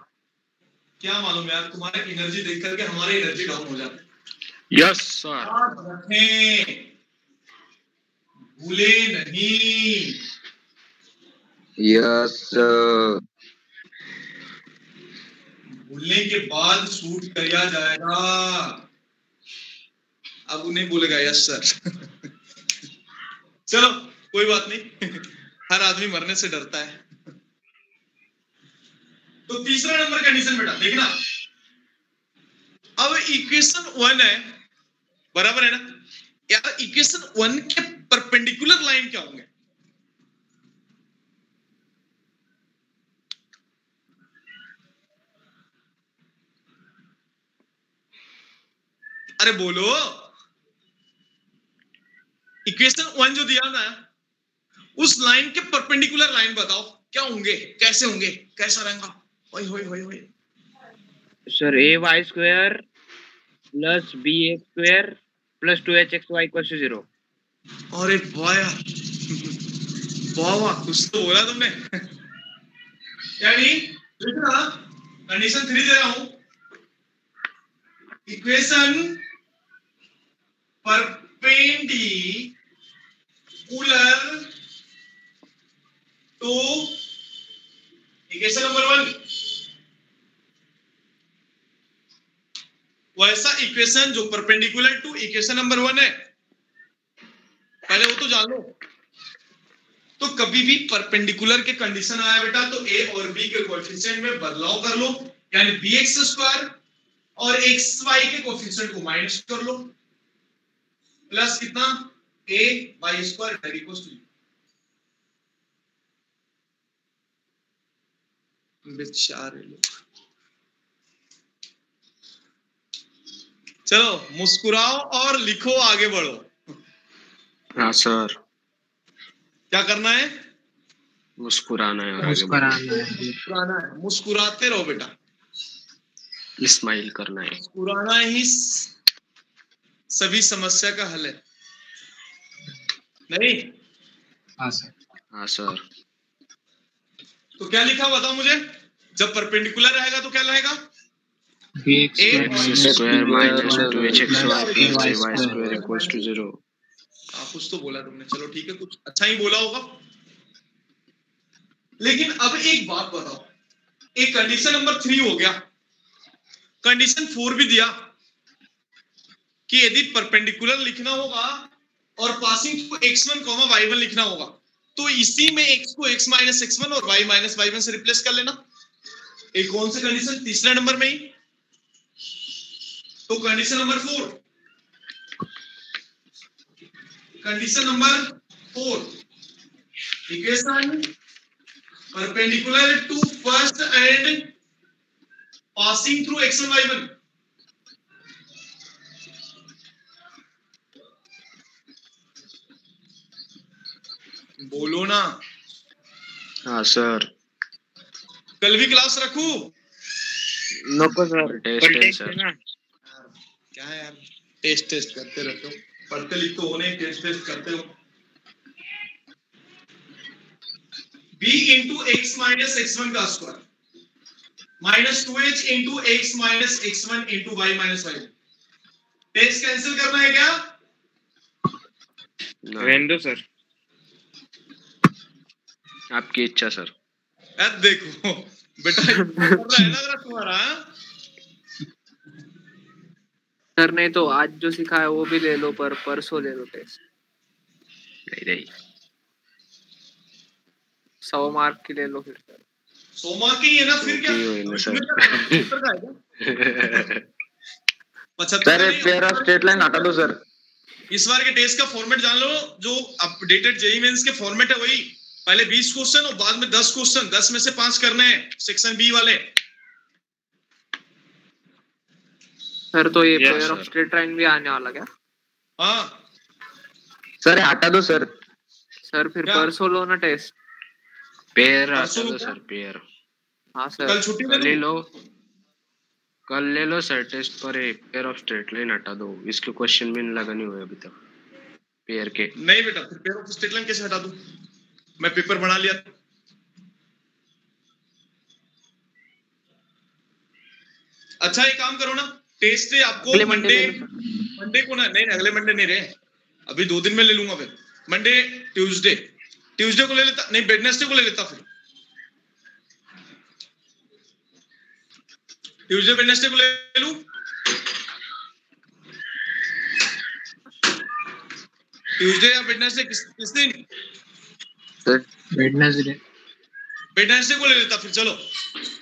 क्या मालूम यार, तुम्हारे एनर्जी देख करके हमारी एनर्जी डाउन हो जाती है। Yes sir. याद रखें, भूले नहीं। Yes sir. भूलने के बाद शूट किया जाएगा। अब उन्हें बोलेगा यस सर। चलो कोई बात नहीं, हर आदमी मरने से डरता है। तो तीसरा नंबर कंडीशन बेटा देखना, अब इक्वेशन 1 है, बराबर है ना यार? इक्वेशन 1 के परपेंडिकुलर लाइन क्या होंगे? अरे बोलो, इक्वेशन 1 जो दिया ना, उस लाइन के परपेंडिकुलर लाइन बताओ क्या होंगे, कैसे होंगे, कैसा रहेगा? होय होय होय होय sir ay square plus bx square plus 2hxy equals to 0। अरे वाह यार, वाह वाह, कुछ तो बोला तुमने। यानी लिखना, कंडीशन 3 दे रहा हूं, equation perpendicular to equation number 1, वैसा इक्वेशन जो परपेंडिकुलर टू इक्वेशन नंबर 1 है, पहले वो तो जान लो। तो कभी भी परपेंडिकुलर के कंडीशन आया बेटा तो a और b के कोएफिशिएंट में बदलाव कर लो, यानी bx स्क्वायर और xy के कोएफिशिएंट को माइनस कर लो, प्लस कितना a y square equals to, बेचारे लोग। चलो मुस्कुराओ और लिखो, आगे बढ़ो। हाँ सर। क्या करना है? मुस्कुराना है और आगे मुस्कुराना है, मुस्कुराते रहो बेटा, स्माइल करना है। मुस्कुराना ही सभी समस्या का हल है, नहीं? हाँ सर। हाँ सर। तो क्या लिखा बताओ मुझे, जब परपेंडिकुलर रहेगा तो क्या रहेगा? bx square minus 2hxy y square equals to 0। कुछ तो बोला तुमने, चलो ठीक है, कुछ अच्छा ही बोला होगा। लेकिन अब एक बात बताओ, एक कंडीशन नंबर 3 हो गया, कंडीशन 4 भी दिया कि यदि परपेंडिकुलर लिखना होगा और पासिंग थ्रू x1, y1 लिखना होगा, तो इसी में x को x माइनस x1 और y माइनस y1 से रिप्लेस कर लेना। एक कौन सी कंडीशन? तीसरे नंबर में ही। तो condition number 4, condition number 4, equation perpendicular to first and passing through x1 y1। बोलो ना। हाँ सर। कल भी क्लास रखूं? नको सर टेस्ट सर क्या है यार, टेस्ट करते रहते हो, पढ़ते लिखते हो नहीं, टेस्ट करते हो। b into x minus x1 का square minus 2h into x minus x1 into y minus y। Test cancel करना है क्या? रेंडो सर, आपकी इच्छा सर। अब देखो बेटा कर रहा है ना जरा तुम्हारा। सर नहीं तो आज जो सिखा है वो भी ले लो, पर परसों ले लो टेस्ट। नहीं 100 मार्क की ले लो फिर। 100 मार्क की है ना, फिर क्या sir pair of straight line हटा दो सर। इस बार के टेस्ट का फॉर्मेट जान लो, जो अपडेटेड जेईई मेंस के फॉर्मेट है वही। पहले 20 क्वेश्चन और बाद में 10 क्वेश्चन, 10 में से 5 करने हैं सेक्शन बी वाले। सर तो ये पेयर ऑफ स्ट्रेट लाइन भी आने वाला क्या? हाँ सर हटा दो सर। सर फिर परसों लो ना टेस्ट। पेयर आता दो सर, पेयर। हाँ सर कल छुट्टी ले लो, कल ले लो सर टेस्ट पर। पेयर ऑफ स्ट्रेट लाइन हटा दो, इसके क्वेश्चन भी लगा नहीं हुए अभी तक पेयर के। नहीं बेटा, फिर पेयर ऑफ स्ट्रेट लाइन कैसे हटा दूं? मैं पेपर बना लिया। अच्छा एक काम करो ना, टेस्ट आपको मंडे को ना, नहीं अगले मंडे नहीं रहे, अभी 2 दिन में ले लूंगा। फिर मंडे ट्यूसडे को ले लेता, नहीं वेडनेसडे को ले लेता। फिर ट्यूसडे वेडनेसडे को ले लूं। ट्यूसडे या वेडनेसडे किस दिन? वेडनेसडे को ले लेता। फिर चलो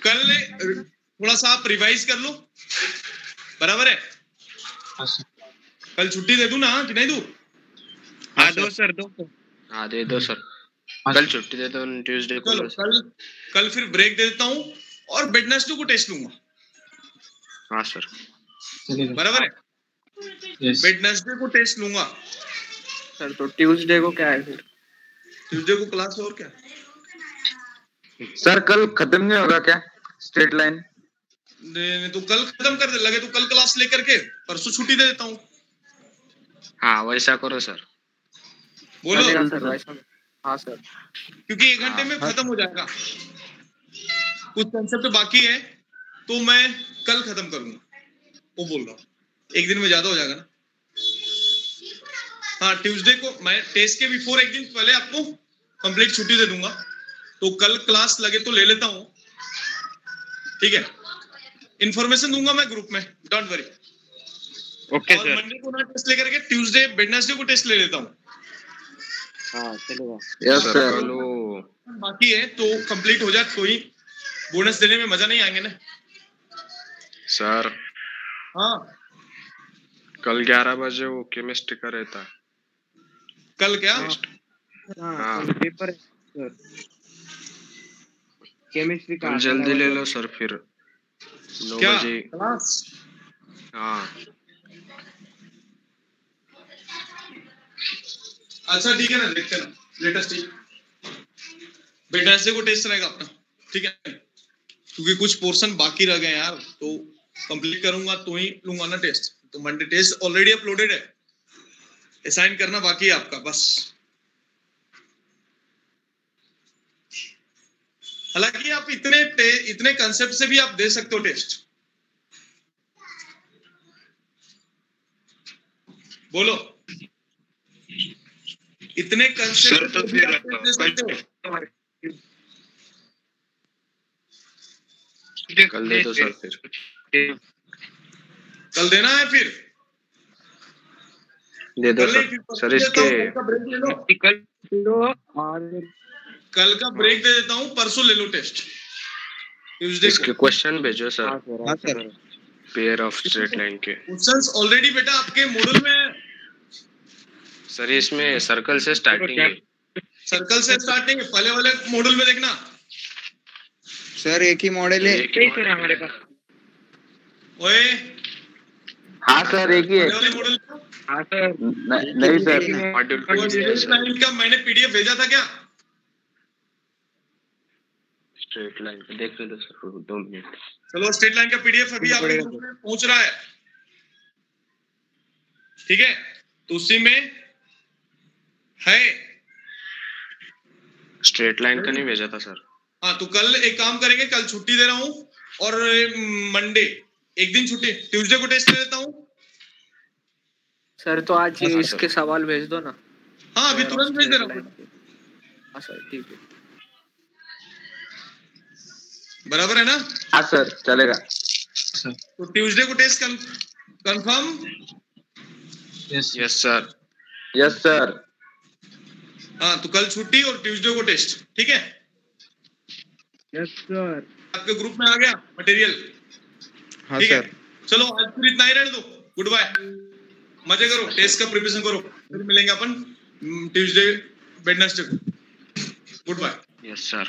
कल थोड़ा सा आप रिवाइज कर लो, बराबर है? कल छुट्टी दे दूं ना कि नहीं दूं? हाँ दो सर, दो। हाँ दे दो सर, कल छुट्टी दे दो ट्यूसडे को। चलो कल फिर ब्रेक दे देता हूँ और वेडनेसडे को टेस्ट लूंगा। हाँ सर बराबर है, वेडनेसडे को टेस्ट लूंगा। सर तो ट्यूसडे को क्या है फिर? ट्यूसडे को क्लास और क्या? सर कल खत्म नहीं होगा क्या स्ट्रेट लाइन? नहीं तो कल खत्म कर दे, लगे तो कल क्लास लेकर के परसों छुट्टी दे देता हूँ। हाँ वैसा करो सर। बोलो सर। हाँ सर, क्योंकि 1 घंटे में खत्म हो जाएगा। कुछ कंसेप्ट बाकी है तो मैं कल खत्म करूंगा, वो बोल रहा हूँ। 1 दिन में ज्यादा हो जाएगा ना। हाँ ट्यूसडे को मैं टेस्ट के बिफोर 1 दिन पहले आपको कंप्लीट छुट्टी दे दूंगा, तो कल क्लास लगे तो ले लेता हूँ, ठीक है? इंफॉर्मेशन दूंगा मैं ग्रुप में, डोंट वरी। ओके और सर। मंडे को ना टेस्ट लेकर के ट्यूसडे वेडनेसडे को टेस्ट ले लेता हूँ। हाँ चलेगा। Yes sir. बाकी है तो कंप्लीट हो जाए, कोई बोनस देने में मजा नहीं आएंगे ना सर। हाँ कल 11 बजे वो केमिस्ट्री का रहता है। कल क्या? हाँ पेपर है सर, केमिस्ट्री का। कल जल्दी ले लो सर, फिर 9 क्या बजे क्लास? हाँ अच्छा ठीक है ना, देखते ना लेटेस्ट वेडनेसडे को टेस्ट रहेगा अपना, ठीक है? क्योंकि कुछ पोर्शन बाकी रह गए यार, तो कंप्लीट करूंगा तो ही लूंगा ना टेस्ट। तो मंडे टेस्ट ऑलरेडी अपलोडेड है, असाइन करना बाकी है आपका बस। हालांकि आप इतने कंसेप्ट से भी आप दे सकते हो टेस्ट। बोलो, इतने कंसेप्ट तो फिर दे सकते हो। कल दे दो सर फिर। कल देना है फिर दे दो सर। सर इसके कल का ब्रेक दे देता हूँ, परसों ले लो टेस्ट ट्यूसडे को। इसके क्वेश्चन भेजो sir. Pair of straight line के क्वेश्चंस ऑलरेडी बेटा आपके मॉड्यूल में। सर इसमें सर्कल से स्टार्टिंग है। सर्कल से स्टार्टिंग है, पहले वाले मॉड्यूल में देखना सर। एक ही मॉडल है सर हमारे पास। ओए हाँ सर एक ही है। पहले वाले मॉड्यूल हाँ सर। नहीं सर, मॉड्यूल का मैंने पीडीएफ भेजा था क्या? स्ट्रेट लाइन का देख लो सर 2 मिनट। चलो स्ट्रेट लाइन का पीडीएफ अभी आपके ग्रुप में पहुंच रहा है, ठीक है? तो उसी में है। स्ट्रेट लाइन का नहीं भेजा था सर। हाँ, तो कल एक काम करेंगे, कल छुट्टी दे रहा हूँ और मंडे एक दिन छुट्टी, ट्यूसडे को टेस्ट ले लेता हूँ। सर तो आज ये इसके सवाल भेज दो ना। हाँ, अभी तुरंत भेज दे रहा हूँ। हाँ सर ठीक है, बराबर है ना? हाँ सर चलेगा। तो ट्यूसडे को test confirm? Yes sir. Yes sir. हाँ, तो कल छुट्टी और ट्यूसडे को टेस्ट, ठीक है? Yes sir. आपके ग्रुप में आ गया मटेरियल? हाँ ठीक है, सर। चलो आज फिर इतना ही रहने दो। गुड बाय, मजे करो, टेस्ट का प्रिपरेशन करो, फिर मिलेंगे अपन ट्यूसडे वेडनेसडे को। Good bye. Yes sir.